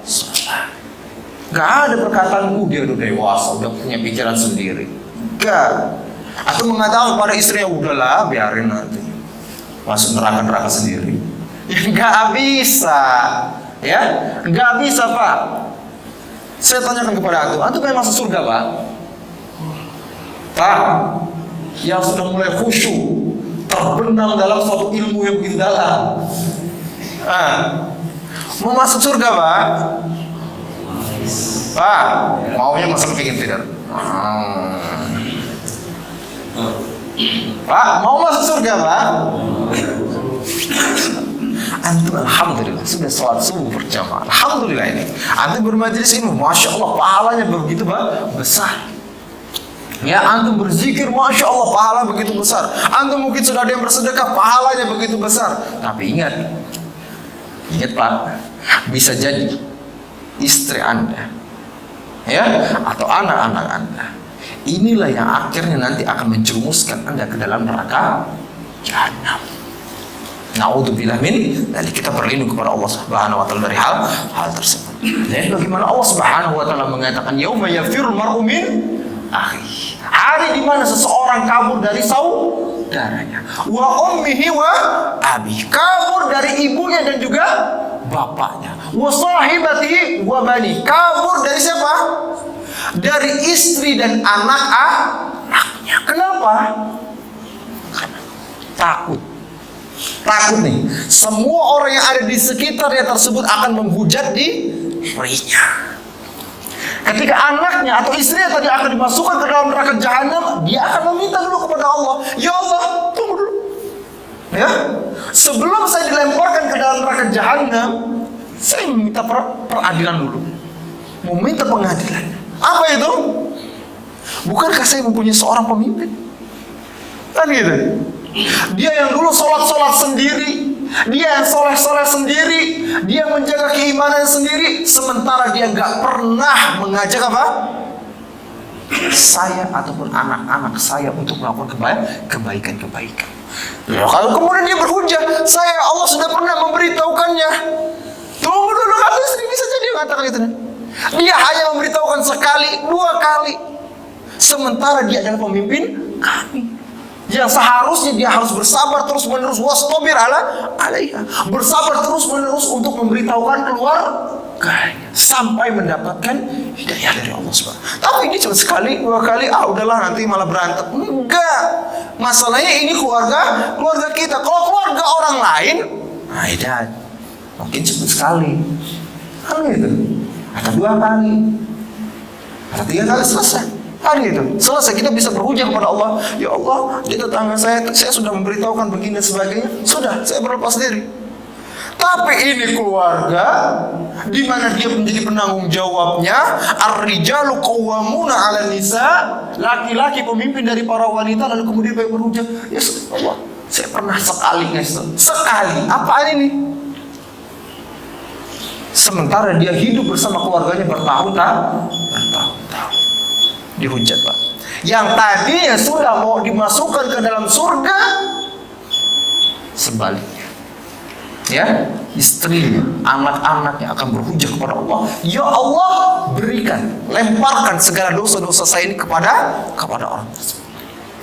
Enggak ada perkataan, dia udah dewasa, udah punya pikiran sendiri. Enggak. Atau mengatakan pada istrinya, udahlah biarin nanti masuk neraka sendiri. Ya nggak bisa. Ya nggak bisa, Pak. Saya tanyakan kepada antum pengen masuk surga, Pak? Pak, yang sudah mulai khusyuk, terbenam dalam suatu ilmu yang begitu dalam, mau masuk surga, Pak? Pak, maunya masuk pengen tidak? Pak, mau masuk surga, Pak? Antum alhamdulillah sudah sholat subuh berjamaah. Alhamdulillah ini. Antum bermajelis ilmu, masya Allah pahalanya begitu besar. Ya, antum berzikir, masya Allah pahala begitu besar. Antum mungkin sudah ada yang bersedekah, pahalanya begitu besar. Tapi ingat Pak, bisa jadi istri Anda, ya, atau anak-anak Anda, inilah yang akhirnya nanti akan menjerumuskan Anda ke dalam neraka jahanam. Na'udzubillah min, jadi kita berlindung kepada Allah Subhanahu wa taala dari hal tersebut. Dan bagaimana Allah Subhanahu wa taala mengatakan yauma yafirul mar'u min akhi. Hari di mana seseorang kabur dari saudaranya, wa ummihi wa abi, kabur dari ibunya dan juga bapaknya, wa sahibatihi wa bani, kabur dari siapa? Dari istri dan anak-anaknya. Kenapa? Karena takut nih, semua orang yang ada di sekitarnya tersebut akan menghujat dirinya. Ketika anaknya atau istrinya tadi akan dimasukkan ke dalam neraka jahanam, dia akan meminta dulu kepada Allah, ya Allah, tunggu dulu. Ya, sebelum saya dilemparkan ke dalam neraka jahanam, saya meminta peradilan dulu, mau minta pengadilan. Apa itu? Bukankah saya mempunyai seorang pemimpin? Kan gitu. Dia yang dulu sholat sendiri, dia yang soleh sendiri, dia menjaga keimanan sendiri, sementara dia nggak pernah mengajak apa? Saya ataupun anak-anak saya untuk melakukan kebaikan. Ya, kalau kemudian dia berhujah, Allah sudah pernah memberitahukannya. Tunggu dulu, kalau istri bisa jadi mengatakan itu. Dia hanya memberitahukan sekali, 2 kali, sementara dia adalah pemimpin kami. Yang seharusnya dia harus bersabar terus menerus, wastabir alaiha, bersabar terus menerus untuk memberitahukan keluarganya sampai mendapatkan hidayah dari Allah Subhanahu. Tapi ini cuma sekali 2 kali, udahlah nanti malah berantem. Enggak, masalahnya ini keluarga kita. Kalau keluarga orang lain, mungkin cuma sekali, kan gitu, atau 2 kali, atau 3 kali selesai. Hari itu selesai, kita bisa berhujah kepada Allah, ya Allah, di tetangga saya sudah memberitahukan begini dan sebagainya, sudah saya berlepas diri. Tapi ini keluarga di mana dia menjadi penanggung jawabnya, ar-rijalu qawwamuna 'alan nisa, laki-laki pemimpin dari para wanita, lalu kemudian dia berhujah, ya Allah, saya pernah sekali, apaan ini? sementara dia hidup bersama keluarganya bertahun-tahun. Dihujat, Pak. Yang tadinya sudah mau dimasukkan ke dalam surga, sebaliknya, ya, istrinya, anak-anaknya akan berhujah kepada Allah. Ya Allah, berikan, lemparkan segala dosa-dosa saya ini kepada orang tersebut.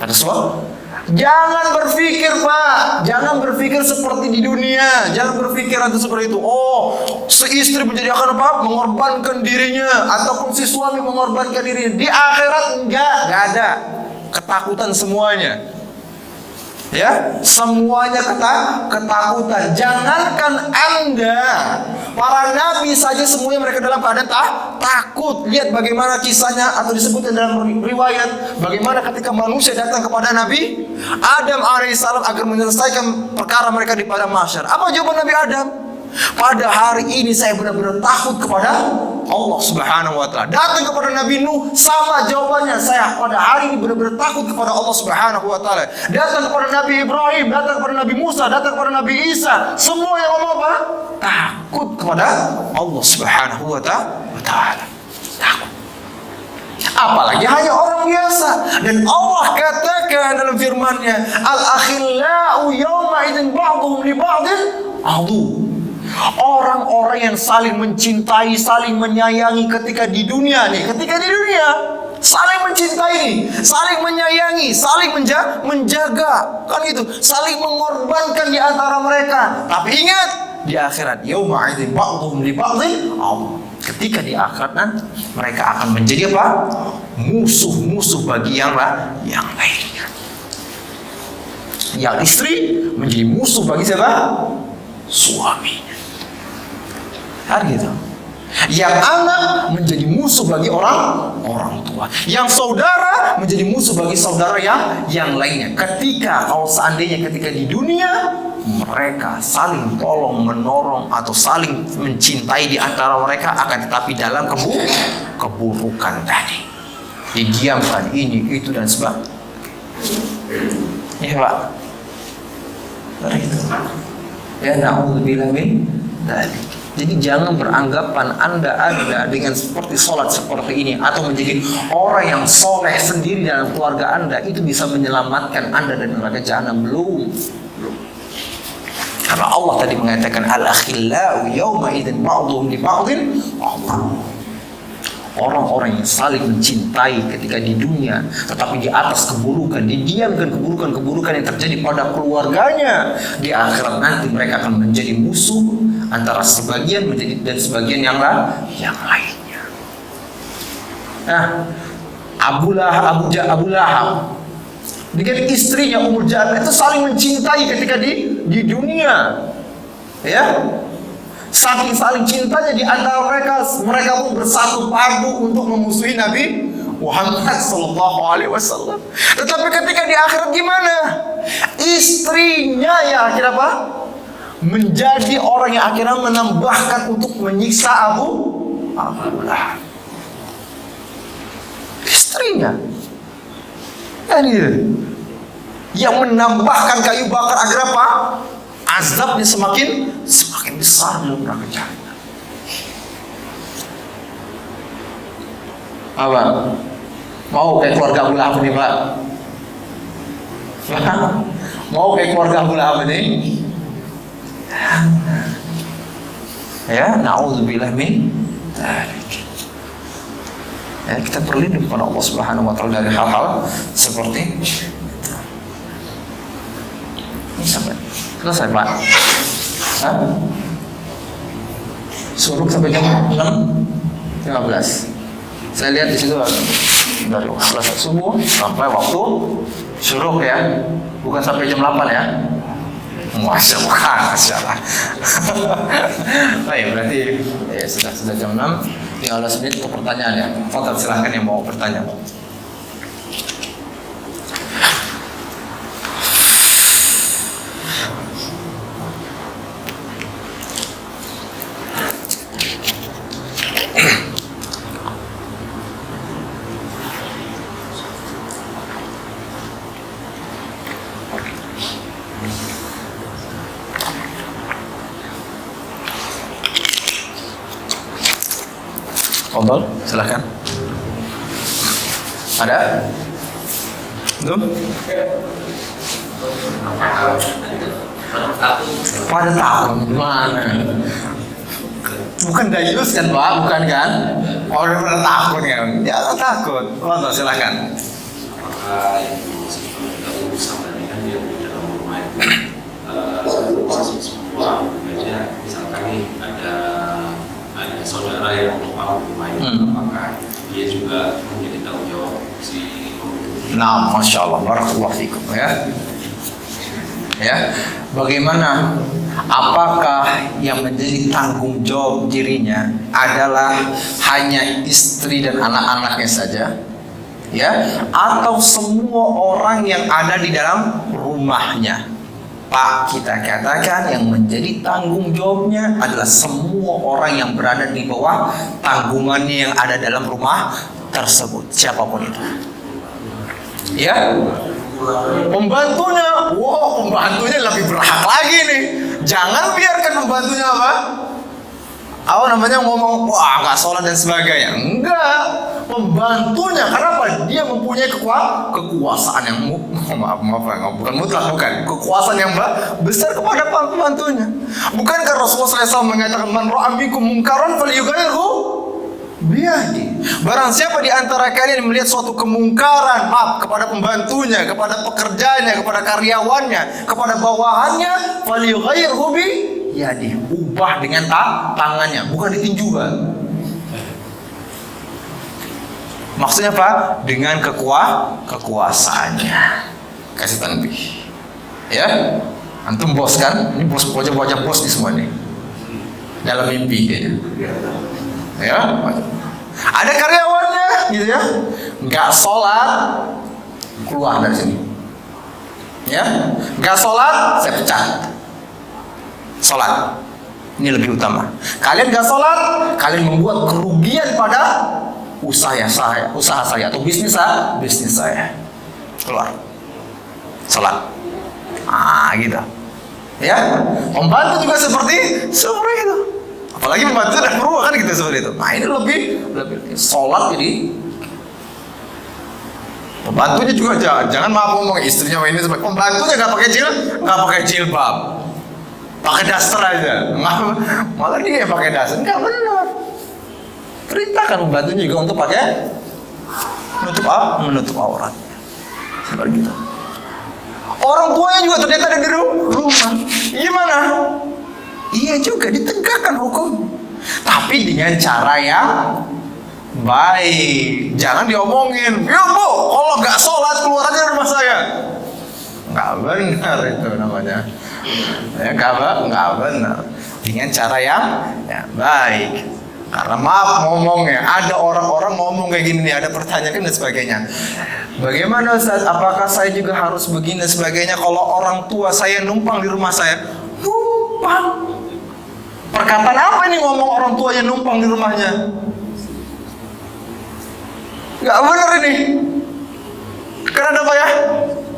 Ada soal? Jangan berpikir, Pak, jangan berpikir seperti di dunia. Jangan berpikir itu seperti itu. Oh, si istri menjadi akan apa? Mengorbankan dirinya, ataupun si suami mengorbankan dirinya. Di akhirat enggak ada. Ketakutan semuanya. Ya, semuanya ketakutan. Jangankan Anda, para nabi saja semuanya mereka dalam keadaan takut. Lihat bagaimana kisahnya atau disebutkan dalam riwayat bagaimana ketika manusia datang kepada Nabi Adam alaihissalam agar menyelesaikan perkara mereka di padang mahsyar. Apa jawaban Nabi Adam? Pada hari ini saya benar-benar takut kepada Allah Subhanahu wa ta'ala. Datang kepada Nabi Nuh, sama jawabannya, saya pada hari ini benar-benar takut kepada Allah Subhanahu wa ta'ala. Datang kepada Nabi Ibrahim, datang kepada Nabi Musa, datang kepada Nabi Isa, semua yang ngomong apa? Takut kepada Allah Subhanahu wa ta'ala. Takut. Apalagi hanya orang biasa. Dan Allah katakan dalam firman-Nya, al-akhillau yawma idzin ba'dhum li ba'dhin adu. Orang-orang yang saling mencintai, saling menyayangi ketika di dunia nih, saling mencintai nih, saling menyayangi, saling menjaga, kan gitu, saling mengorbankan di antara mereka. Tapi ingat, di akhirat yauma idzin ba'dhum li ba'dhin ketika di akhirat nanti mereka akan menjadi apa? Musuh-musuh bagi yang lainnya. Yang istri menjadi musuh bagi siapa? Suaminya. Kan gitu. Yang anak menjadi musuh bagi orang tua. Yang saudara menjadi musuh bagi saudara yang lainnya. Kalau seandainya ketika di dunia mereka saling tolong menolong atau saling mencintai di antara mereka, akan tetapi dalam keburukan tadi. Didiamkan ini, itu dan sebagainya. Ya, Pak. Itu. Ya, na'udzubillah min dzalik. Jadi jangan beranggapan Anda ada dengan seperti sholat seperti ini atau menjadi orang yang soleh sendiri dalam keluarga Anda itu bisa menyelamatkan Anda dari neraka jahanam. Belum. Karena Allah tadi mengatakan al-akhillau yawma idzin ba'dhum li ba'dhin Allah. Orang-orang yang saling mencintai ketika di dunia, tetapi di atas keburukan, didiamkan keburukan-keburukan yang terjadi pada keluarganya, di akhirat nanti mereka akan menjadi musuh antara sebagian dan sebagian yang lainnya. Nah, Abu Lahab dengan istrinya Ummu Jahal itu saling mencintai ketika di dunia, ya. Saking saling cintanya di antara mereka pun bersatu padu untuk memusuhi Nabi Muhammad sallallahu alaihi wasallam. Tetapi ketika di akhirat gimana? Istrinya yang akhirnya apa? Menjadi orang yang akhirnya menambahkan untuk menyiksa Abu Lahab. Istrinya. Ini yang menambahkan kayu bakar agar apa? Azabnya semakin besar dalam neraka jahanam. Apa? Mau kayak keluarga Abu Lahab ini, Pak? Mau kayak keluarga Abu Lahab ini? Ya, na'udzubillah min dzalik. Ya, kita berlindung kepada Allah Subhanahu wa ta'ala dari hal-hal seperti ini. Sampai selesai, Pak. Suruh sampai jam 6:15. Saya lihat di situ dari selesai subuh sampai waktu syuruk, ya. Bukan sampai jam 8 ya. Masya Allah. Baik, berarti ya, sudah jam 6. Tinggal 12 menit untuk pertanyaan, ya. Fadhil, silahkan yang mau bertanya. Tafadhol, silakan. Ada? Belum? Pada takut gimana? Bukan dayus kan Pak, bukan kan? Orang pada takut kan? Jangan takut. Tafadhol, silakan. Apakah yang bersama dengan dia di dalam rumah itu semua aja, misalkan nih ada saudara yang numpang di rumah itu, apakah dia juga menjadi tanggung jawab si Nah, Masya Allah, barakallahu fikum ya. Bagaimana? Apakah yang menjadi tanggung jawab dirinya adalah hanya istri dan anak-anaknya saja? Ya, atau semua orang yang ada di dalam rumahnya? Pak, kita katakan yang menjadi tanggung jawabnya adalah semua orang yang berada di bawah tanggungannya yang ada dalam rumah tersebut, siapapun itu. Ya, pembantunya, pembantunya lebih berhak lagi nih. Jangan biarkan pembantunya ngomong, nggak sholat dan sebagainya. Enggak, pembantunya. Kenapa? Dia mempunyai kekuasaan yang bukan mutlak, bukan kekuasaan yang besar kepada pembantunya. Bukankah Rasulullah SAW mengatakan, man ra'a minkum munkaran falyughayyirhu biyadihi. Barang siapa di antara kalian melihat suatu kemungkaran, kepada pembantunya, kepada pekerjanya, kepada karyawannya, kepada bawahannya, falyughayyirhu biyadihi. Ubah dengan tangannya, bukan ditinju, Pak. Maksudnya apa? Dengan kekuasaannya. Kasih tanbih. Ya, antum bos kan? Ini bos, wajah bos nih semua nih. Dalam mimpi ya. Ada karyawannya gitu ya, nggak sholat, keluar dari sini. Ya, nggak sholat, saya pecat. Sholat, ini lebih utama. Kalian nggak sholat, kalian membuat kerugian pada usaha saya atau bisnis saya. Keluar, sholat. Gitu. Ya, pembantu juga seperti itu. Apalagi pembantu dan perlu kan gitu seperti itu. Nah, ini lebih sholat jadi pembantunya juga jangan maaf ngomong istrinya ini seperti pembantunya nggak pakai jilbab, pakai daster aja. Malah dia pakai daster, nggak benar. Perintahkan pembantunya juga untuk pakai menutup aurat seperti itu. Orang tuanya juga ternyata ada di rumah. Gimana? Iya juga, ditegakkan hukum, tapi dengan cara yang baik. Jangan diomongin, ya Bu, kalau nggak sholat keluar aja dari rumah saya. Nggak benar itu namanya. Ya, nggak benar. Dengan cara yang baik. Karena maaf ngomongnya, ada orang-orang ngomong kayak gini nih, ada pertanyaan dan sebagainya. Bagaimana Ustaz? Apakah saya juga harus begini dan sebagainya kalau orang tua saya numpang di rumah saya? Numpang. Perkataan apa ini ngomong orang tuanya numpang di rumahnya? Gak benar ini. Karena apa ya?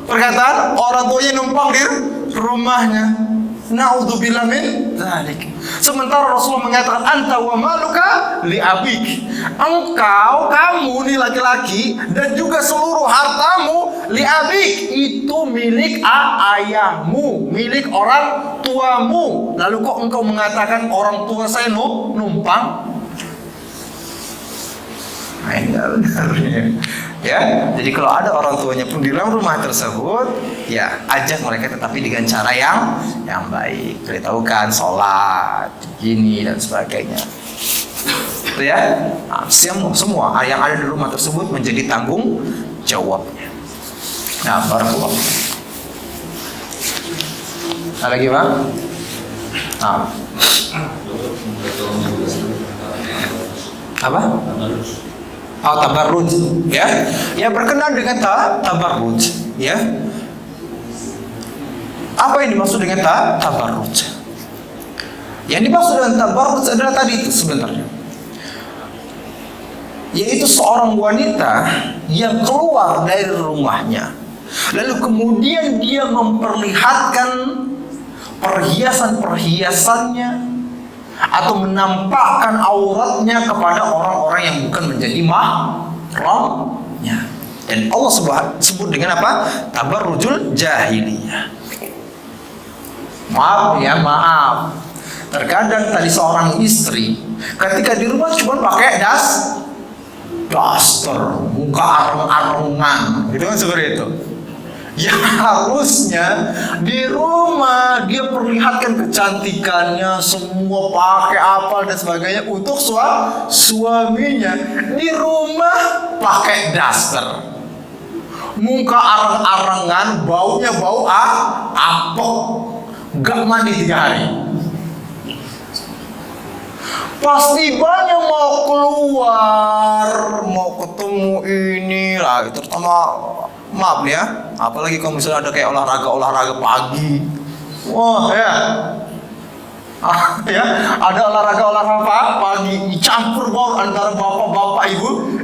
Perkataan orang tuanya numpang di rumahnya. Na'udzubillah min dzalik. Sementara Rasulullah mengatakan anta wa maluka li abik. Kamu nih laki-laki dan juga seluruh hartamu li abik, itu milik ayahmu, milik orang tuamu. Lalu kok engkau mengatakan orang tua saya numpang? Enggak benar ya. Jadi kalau ada orang tuanya pun di dalam rumah tersebut, ya ajak mereka tetapi dengan cara yang baik. Beritahukan sholat, gini dan sebagainya. Itu ya. Nah, semua yang ada di rumah tersebut menjadi tanggung jawabnya. Nah, barakallah. Ada lagi Pak? Apa? Tabarruj, ya berkenaan dengan tabarruj, ya. Apa yang dimaksud dengan tabarruj? Yang dimaksud dengan tabarruj adalah tadi itu sebenarnya, yaitu seorang wanita yang keluar dari rumahnya, lalu kemudian dia memperlihatkan perhiasan-perhiasannya, atau menampakkan auratnya kepada orang-orang yang bukan menjadi mahramnya. Dan Allah sebut dengan apa? Tabarrujul jahiliyah. Maaf ya, maaf. Terkadang tadi seorang istri ketika di rumah cuma pakai daster, muka areng-arengan, gitu kan, seperti itu. Ya harusnya di rumah dia perlihatkan kecantikannya, semua pakai apa dan sebagainya untuk suaminya. Di rumah pakai daster, muka areng-arengan, baunya bau apek, gak mandi 3 hari. Pasti banyak mau keluar, mau ketemu ini lah, terutama maaf ya, apalagi kalau misalnya ada kayak olahraga pagi. Wah ya, ya ada olahraga pagi, campur baur antara bapak-bapak,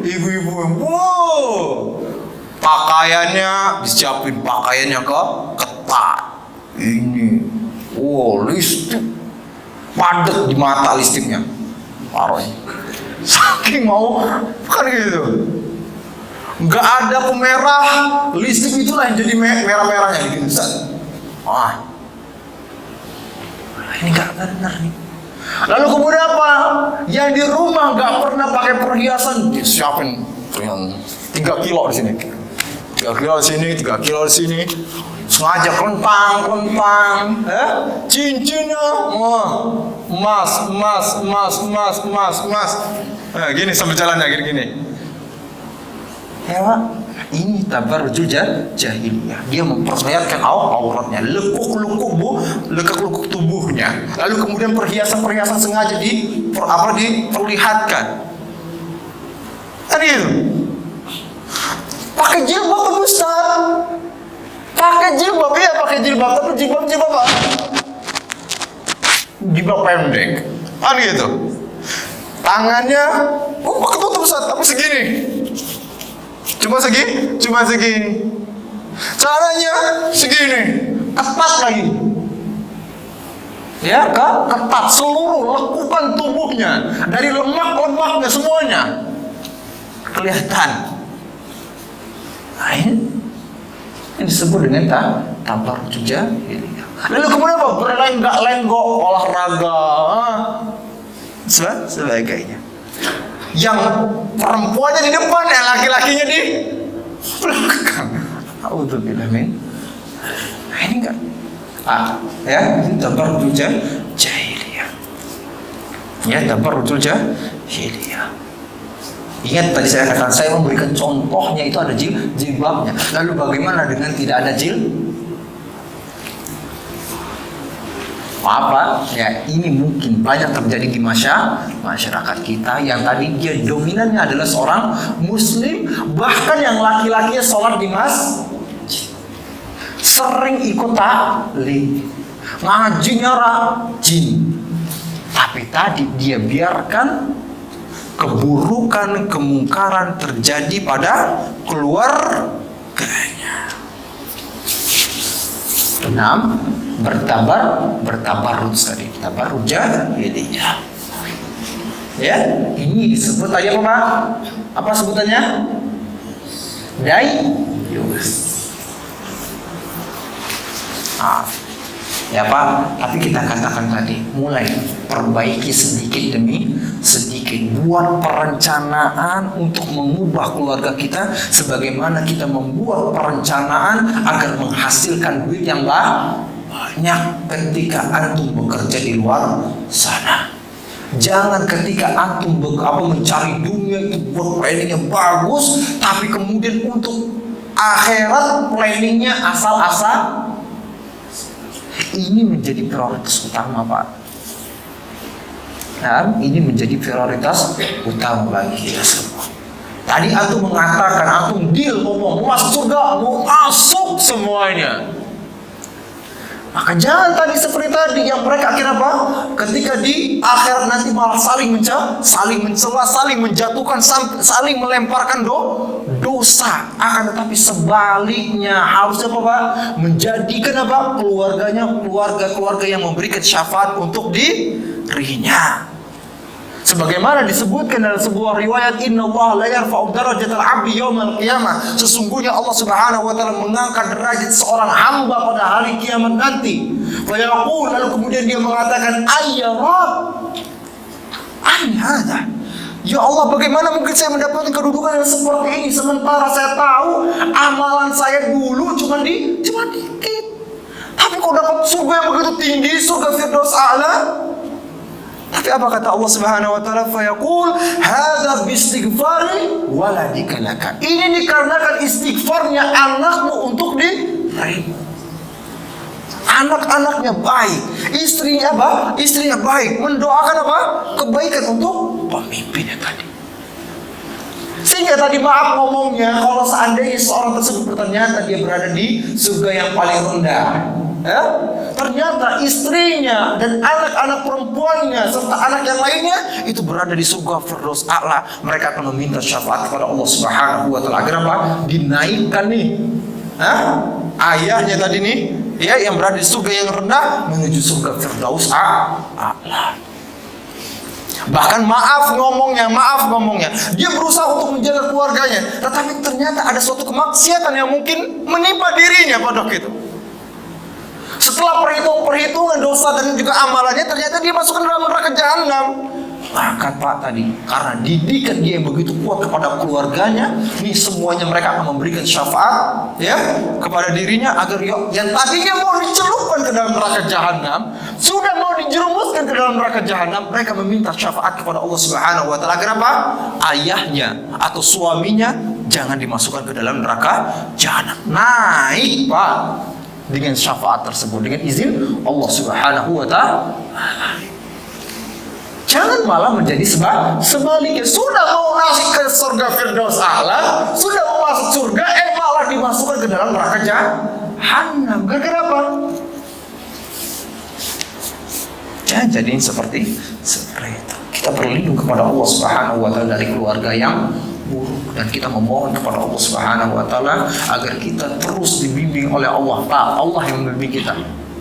ibu-ibu. Wow, pakaiannya disiapin, pakaiannya ketat. Ini, wow, listrik padat di mata listriknya, parah. Saking mau, kan gitu. Nggak ada pemerah, listrik itulah yang jadi merah-merahnya gitu. Ini nggak benar nih. Lalu kemudian apa? Yang di rumah nggak pernah pakai perhiasan, disiapin yang 3 kilo di sini, 3 kilo di sini, 3 kilo di sini. Sengaja kelentang, cincinnya, emas. Gini sambil jalannya gini. Ya Pak, ini tabarrujul jahiliyah. Dia memperlihatkan auratnya, lekuk-lekuk tubuhnya. Lalu kemudian perhiasan sengaja diperlihatkan. Kan itu. Pakai jilbab besar. Pakai jilbab, tapi jilbab apa? Jilbab pendek. Kan gitu. Tangannya, ketutup Ustaz, tapi segini. Cuma segini. Caranya segini. Ketat lagi. Ya kan? Ketat seluruh lekukan tubuhnya. Dari lemak-lemaknya semuanya kelihatan. Nah, ini disebut dengan tabarrujul jahiliyah. Lalu kemudian apa? Berlenggak-lenggok, olahraga, sebagainya. Yang perempuannya di depan, yang laki-lakinya di belakang. A'udzubillah min. Ini enggak. Ya, ini tabarrujul jahiliyah. Ya, tabarrujul jahiliyah. Ingat tadi saya katakan, saya memberikan contohnya itu ada jilbabnya. Lalu bagaimana dengan tidak ada apa? Ya ini mungkin banyak terjadi di masyarakat kita yang tadi dia dominannya adalah seorang muslim, bahkan yang laki-lakinya sholat di masjid, sering ikut taklim, ngajinya rajin, tapi tadi dia biarkan keburukan, kemungkaran terjadi pada keluarganya. 6. Bertabarruj tadi, tabarruj jahiliyah. Ya, ini disebut tadi apa Pak? Apa sebutannya? Dayus. Ya Pak, tapi kita katakan tadi, mulai perbaiki sedikit demi sedikit, buat perencanaan untuk mengubah keluarga kita, sebagaimana kita membuat perencanaan agar menghasilkan duit yang banyak ketika antum bekerja di luar sana. Jangan ketika antum mencari dunia itu buat planningnya bagus, tapi kemudian untuk akhirat planningnya asal-asal. Ini menjadi prioritas utama Pak. Dan ini menjadi prioritas utama bagi kita semua. Tadi antum mengatakan, antum deal mau masuk surga, mau masuk semuanya. Maka jangan tadi seperti tadi yang mereka akhirnya apa? Ketika di akhirat nanti malah saling mencela, saling menjatuhkan, saling melemparkan dosa dosa. Akan tetapi sebaliknya harusnya apa Pak? Menjadikan apa? Keluarga yang memberikan syafaat untuk dirinya. Sebagaimana disebutkan dalam sebuah riwayat, innallaha la yarfa'u darajatal 'abdi yaumal qiyamah. Sesungguhnya Allah Subhanahu wa taala mengangkat derajat seorang hamba pada hari kiamat nanti. Fa yaqul, lalu kemudian dia mengatakan, ayya Rabb, an hada. Ya Allah, bagaimana mungkin saya mendapatkan kedudukan yang seperti ini sementara saya tahu amalan saya dulu cuma dikit. Tapi kok dapat surga yang begitu tinggi, surga Firdaus A'la? Tapi apa kata Allah Subhanahu wa taala? Fa yaqul hadza biistighfari waladika laka. Ini dikarenakan istighfarnya anakmu untuk dirimu. Anak-anaknya baik, istrinya apa? Istrinya baik, mendoakan apa? Kebaikan untuk pemimpinnya tadi. Sehingga tadi maaf ngomongnya, kalau seandainya seorang tersebut ternyata dia berada di surga yang paling rendah, ya? Ternyata istrinya dan anak-anak perempuannya serta anak yang lainnya itu berada di surga Firdaus A'la. Mereka akan meminta syafaat kepada Allah Subhanahu wa taala agar apa? Dinaikkan nih, ayahnya tadi nih, ya, yang berada di surga yang rendah menuju surga Firdaus A'la. Bahkan maaf ngomongnya, dia berusaha untuk menjaga keluarganya, tetapi ternyata ada suatu kemaksiatan yang mungkin menimpa dirinya pada waktu itu. Setelah perhitungan dosa dan juga amalannya, ternyata dia masuk ke dalam neraka jahanam. Maka Pak tadi, karena didikan dia yang begitu kuat kepada keluarganya, nih semuanya mereka akan memberikan syafaat, ya, kepada dirinya agar yang tadinya mau dicelupkan ke dalam neraka jahanam, sudah mau dijerumuskan ke dalam neraka jahanam, mereka meminta syafaat kepada Allah Subhanahu wa taala agar apa? Ayahnya atau suaminya jangan dimasukkan ke dalam neraka jahanam. Naik Pak dengan syafaat tersebut, dengan izin Allah Subhanahu wa taala. Jangan malah menjadi sebaliknya. Sudah mau masuk ke surga Firdaus A'la, sudah mau masuk surga, malah dimasukkan ke dalam neraka jahanam. Gara-gara apa? Jangan jadi seperti itu. Kita berlindung kepada Allah Subhanahu wa taala dari keluarga yang buruk, dan kita memohon kepada Allah Subhanahu wa taala agar kita terus dibimbing oleh Allah. Pak, Allah yang membimbing kita.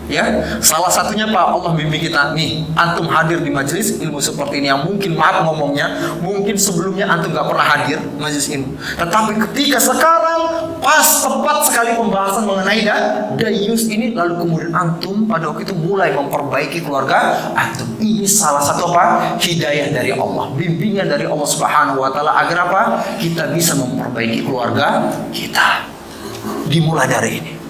Ya, salah satunya Pak, Allah bimbing kita nih. Antum hadir di majelis ilmu seperti ini yang mungkin maaf ngomongnya, mungkin sebelumnya antum gak pernah hadir majelis ilmu. Tetapi ketika sekarang pas tepat sekali pembahasan mengenai dayus ini, lalu kemudian antum pada waktu itu mulai memperbaiki keluarga antum. Ini salah satu apa? Hidayah dari Allah, bimbingan dari Allah Subhanahu wa taala agar apa? Kita bisa memperbaiki keluarga kita. Dimulai dari ini.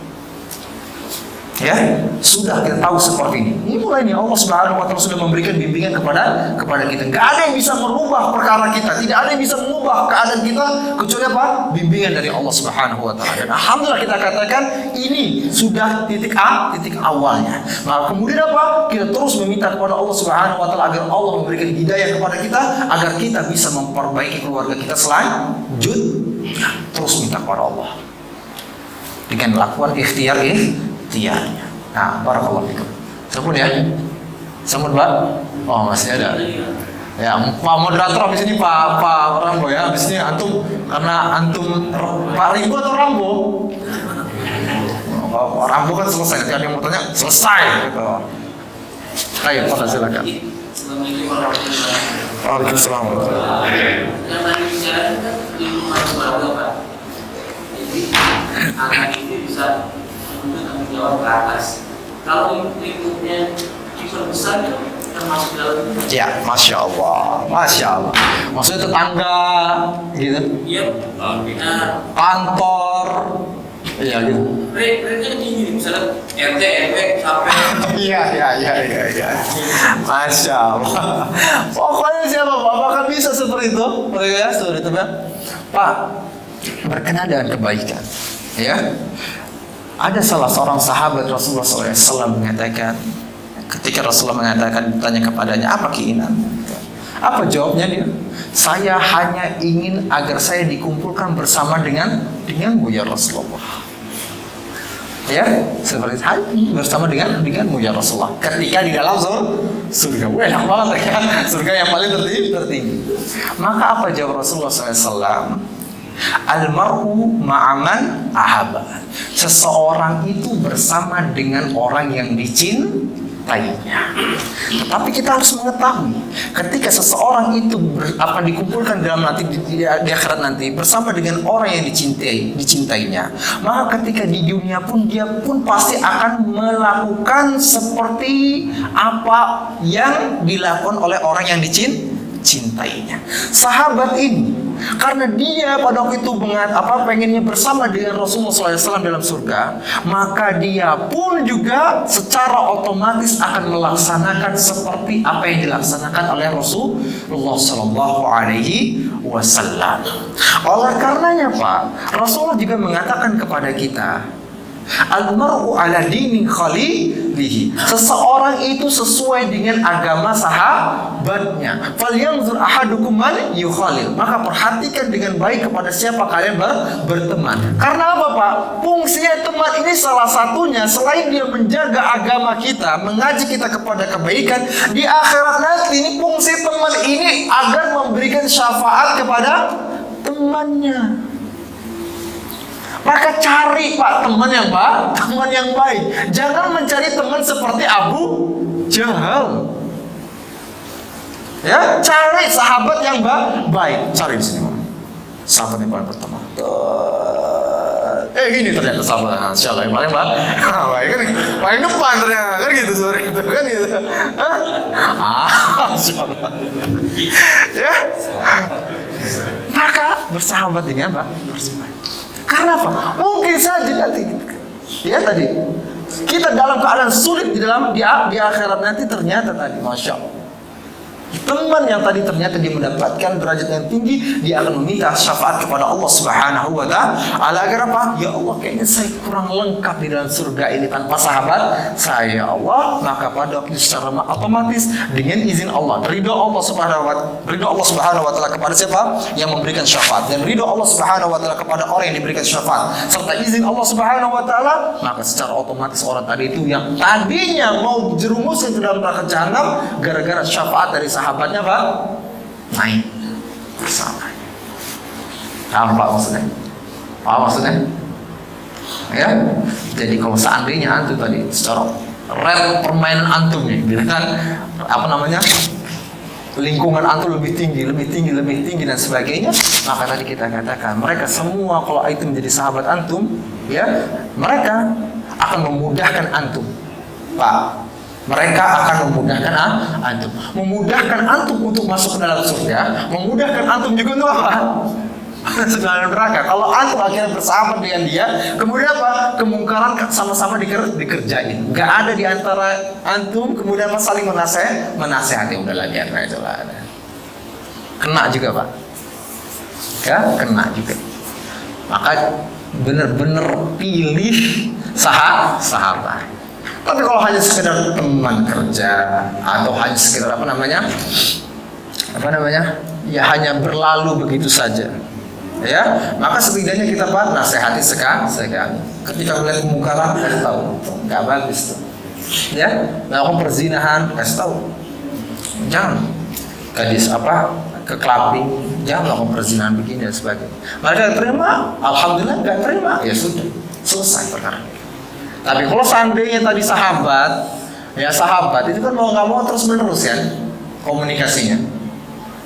Ya, sudah kita tahu seperti ini. Ini mulai nih Allah Subhanahu wa taala sudah memberikan bimbingan kepada kita. Enggak ada yang bisa merubah perkara kita, tidak ada yang bisa mengubah keadaan kita kecuali apa? Bimbingan dari Allah Subhanahu wa taala. Dan alhamdulillah kita katakan ini sudah titik awalnya. Nah, kemudian apa? Kita terus meminta kepada Allah Subhanahu wa taala agar Allah memberikan hidayah kepada kita agar kita bisa memperbaiki keluarga kita selanjutnya. Terus minta kepada Allah dengan melakukan ikhtiarnya. Nah, barakallahu fikum. Sabun ya? Sabun Pak? Oh, masih ada. Ya, Pak moderator habis ini Pak Rambo ya. Habis ini antum, karena antum Pak Rimbo atau Rambo? Pak Rambo kan selesai. Nanti ada yang mau tanya, selesai gitu. Ayo, Pak silakan. Assalamualaikum warahmatullahi wabarakatuh. Waalaikumsalam. Yang tadi bicara kan ilmu keluarga Pak. Jadi anak itu bisa untuk tanggung jawab ke atas. Kalau lingkupnya diperbesar termasuk dalam itu. Ya, masya Allah. Maksudnya tetangga, gitu? Iya. Kantor, iya gitu. Rate-nya tinggi, misalnya RT, RW sampai. Iya. Masya Allah. Pokoknya siapa Pak? Apakah bisa seperti itu? Mereka ya, sudah itu Pak. Berkenaan dengan kebaikan, ya. Ada salah seorang sahabat Rasulullah SAW mengatakan, ketika Rasulullah ditanya kepadanya, apa keinginan? Apa jawabnya dia? Saya hanya ingin agar saya dikumpulkan bersama denganmu ya Rasulullah. Ya, seperti itu, bersama denganmu ya Rasulullah. Ketika di dalam surga, enak banget ya, surga yang paling tertinggi. Maka apa jawab Rasulullah SAW? Al-mar'u ma'aman ahabba. Seseorang itu bersama dengan orang yang dicintainya. Tetapi kita harus mengetahui, ketika seseorang itu akan dikumpulkan dalam nanti di akhirat nanti bersama dengan orang yang dicintainya, maka ketika di dunia pun dia pun pasti akan melakukan seperti apa yang dilakukan oleh orang yang dicintainya. Sahabat ini, karena dia pada waktu itu pengennya bersama dengan Rasulullah SAW dalam surga, maka dia pun juga secara otomatis akan melaksanakan seperti apa yang dilaksanakan oleh Rasulullah SAW. Oleh karenanya Pak, Rasulullah juga mengatakan kepada kita, al-mar'u ala dini khalilihi. Seseorang itu sesuai dengan agama sahabatnya. Falyanzur ahadukum man yukhalil. Maka perhatikan dengan baik kepada siapa kalian berteman. Karena apa Pak? Fungsinya teman ini salah satunya, selain dia menjaga agama kita, mengaji kita kepada kebaikan, di akhirat nanti ini fungsi teman ini agar memberikan syafaat kepada temannya. Maka cari Pak teman yang baik. Jangan mencari teman seperti Abu Jahal. Ya, cari sahabat yang baik. Cari di sini, sahabat yang paling pertama. Ini ternyata sahabat Insyaallah yang paling baik kan, paling depan ternyata kan gitu, sore itu kan gitu. Insyaallah. Ya. Maka bersahabat dengan Pak. Karena apa? Mungkin saja nanti kita dalam keadaan sulit di akhirat nanti, ternyata tadi Masya Allah, teman yang tadi ternyata dia mendapatkan derajat yang tinggi, dia akan meminta syafaat kepada Allah Subhanahu wa ta'ala agar apa? Ya Allah, kayaknya saya kurang lengkap di dalam surga ini tanpa sahabat saya, ya Allah. Maka pada waktu secara otomatis dengan izin Allah, ridho Allah Subhanahu wa ta'ala kepada siapa yang memberikan syafaat, dan ridho Allah Subhanahu wa ta'ala kepada orang yang diberikan syafaat, serta izin Allah Subhanahu wa ta'ala, maka secara otomatis orang tadi itu yang tadinya mau jerumuskan ke dalam neraka jahanam gara-gara syafaat dari sahabatnya Pak, naik bersama. Paham Pak maksudnya? Paham maksudnya? Ya, jadi kalau seandainya antum tadi secara rate permainan antum nih, kan lingkungan antum lebih tinggi dan sebagainya, maka tadi kita katakan mereka semua kalau itu menjadi sahabat antum, ya, mereka akan memudahkan antum, Pak. Mereka akan memudahkan antum untuk masuk ke dalam surga, memudahkan antum juga untuk apa? Dalam neraka. Kalau antum akhirnya bersahabat dengan dia, kemudian apa? Kemungkaran sama-sama dikerjain. Gak ada di antara antum kemudian saling menasehati. Udahlah biarlah itu lah. Kena juga Pak. Ya, kena juga. Maka benar-benar pilih sahabat. Tapi kalau hanya sekedar teman kerja atau hanya sekedar ya hanya berlalu begitu saja, ya, maka setidaknya kita nasihati sekali. Ketika melihat kemungkaran, kasih tahu, nggak bagus tuh, ya, melakukan perzinahan, kasih tahu, jangan ke clubbing, jangan melakukan perzinahan begini dan sebagainya. Mereka terima, alhamdulillah. Nggak terima, ya sudah, selesai perkara. Tapi kalau seandainya tadi sahabat itu kan mau nggak mau terus menerus ya komunikasinya,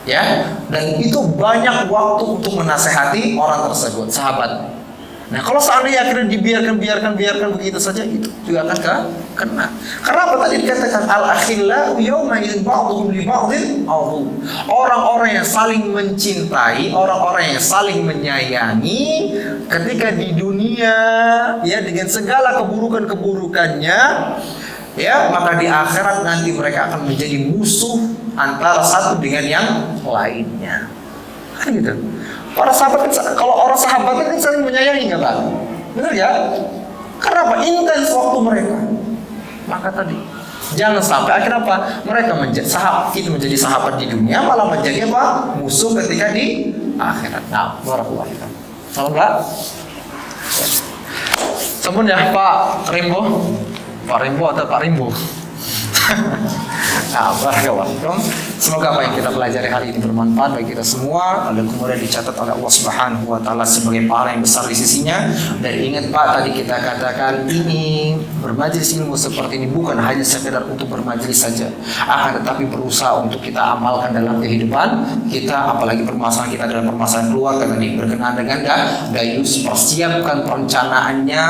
ya, dan itu banyak waktu untuk menasehati orang tersebut, sahabat. Nah, kalau seandainya akhirnya dibiarkan begitu saja, itu juga akan kena. Kenapa tadi dikatakan al-akhillau yawma idzin ba'dhum li ba'dhin adu. Orang-orang yang saling mencintai, orang-orang yang saling menyayangi ketika di dunia, ya, dengan segala keburukannya, ya, maka di akhirat nanti mereka akan menjadi musuh antara satu dengan yang lainnya. Kan gitu. Para sahabat, kalau orang sahabat kan saling menyayangi, nggak Pak? Benar ya? Karena apa? Intens waktu mereka. Maka tadi jangan sampai akhirnya apa? Mereka menjadi sahabat di dunia, malah menjadi apa? Musuh ketika di akhirat. Nah, barakallahu fikum. Salam Pak. Sampun ya Pak Rimbo atau Pak Rimbo? Nah, barakallahu fikum. Semoga apa yang kita pelajari hari ini bermanfaat bagi kita semua, lalu kemudian dicatat oleh Allah Subhanahu wa taala sebagai pahala yang besar di sisinya. Dan ingat Pak, tadi kita katakan ini bermajelis ilmu seperti ini bukan hanya sekedar untuk bermajelis saja, akan tetapi berusaha untuk kita amalkan dalam kehidupan kita, apalagi permasalahan kita dalam permasalahan keluarga tadi berkenaan dengan dayus. Persiapkan perencanaannya,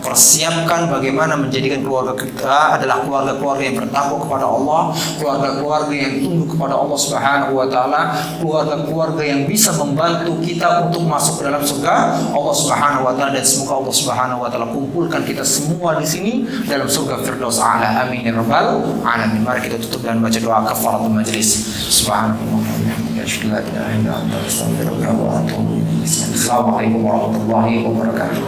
persiapkan bagaimana menjadikan keluarga kita adalah keluarga-keluarga yang bertakwa kepada Allah, keluarga-keluarga yang tunduk kepada Allah Subhanahu wa taala, keluarga-keluarga yang bisa membantu kita untuk masuk ke dalam surga Allah Subhanahu wa taala. Dan semoga Allah Subhanahu wa taala kumpulkan kita semua di sini dalam surga Firdaus A'la. Amin ya rabbal alamin. Mari kita tutup dengan baca doa kafaratul majelis. Subhanallah wa bihamdihi asyhadu an la ilaha illa anta astaghfiruka wa atubu ilaik. Assalamualaikum warahmatullahi wabarakatuh.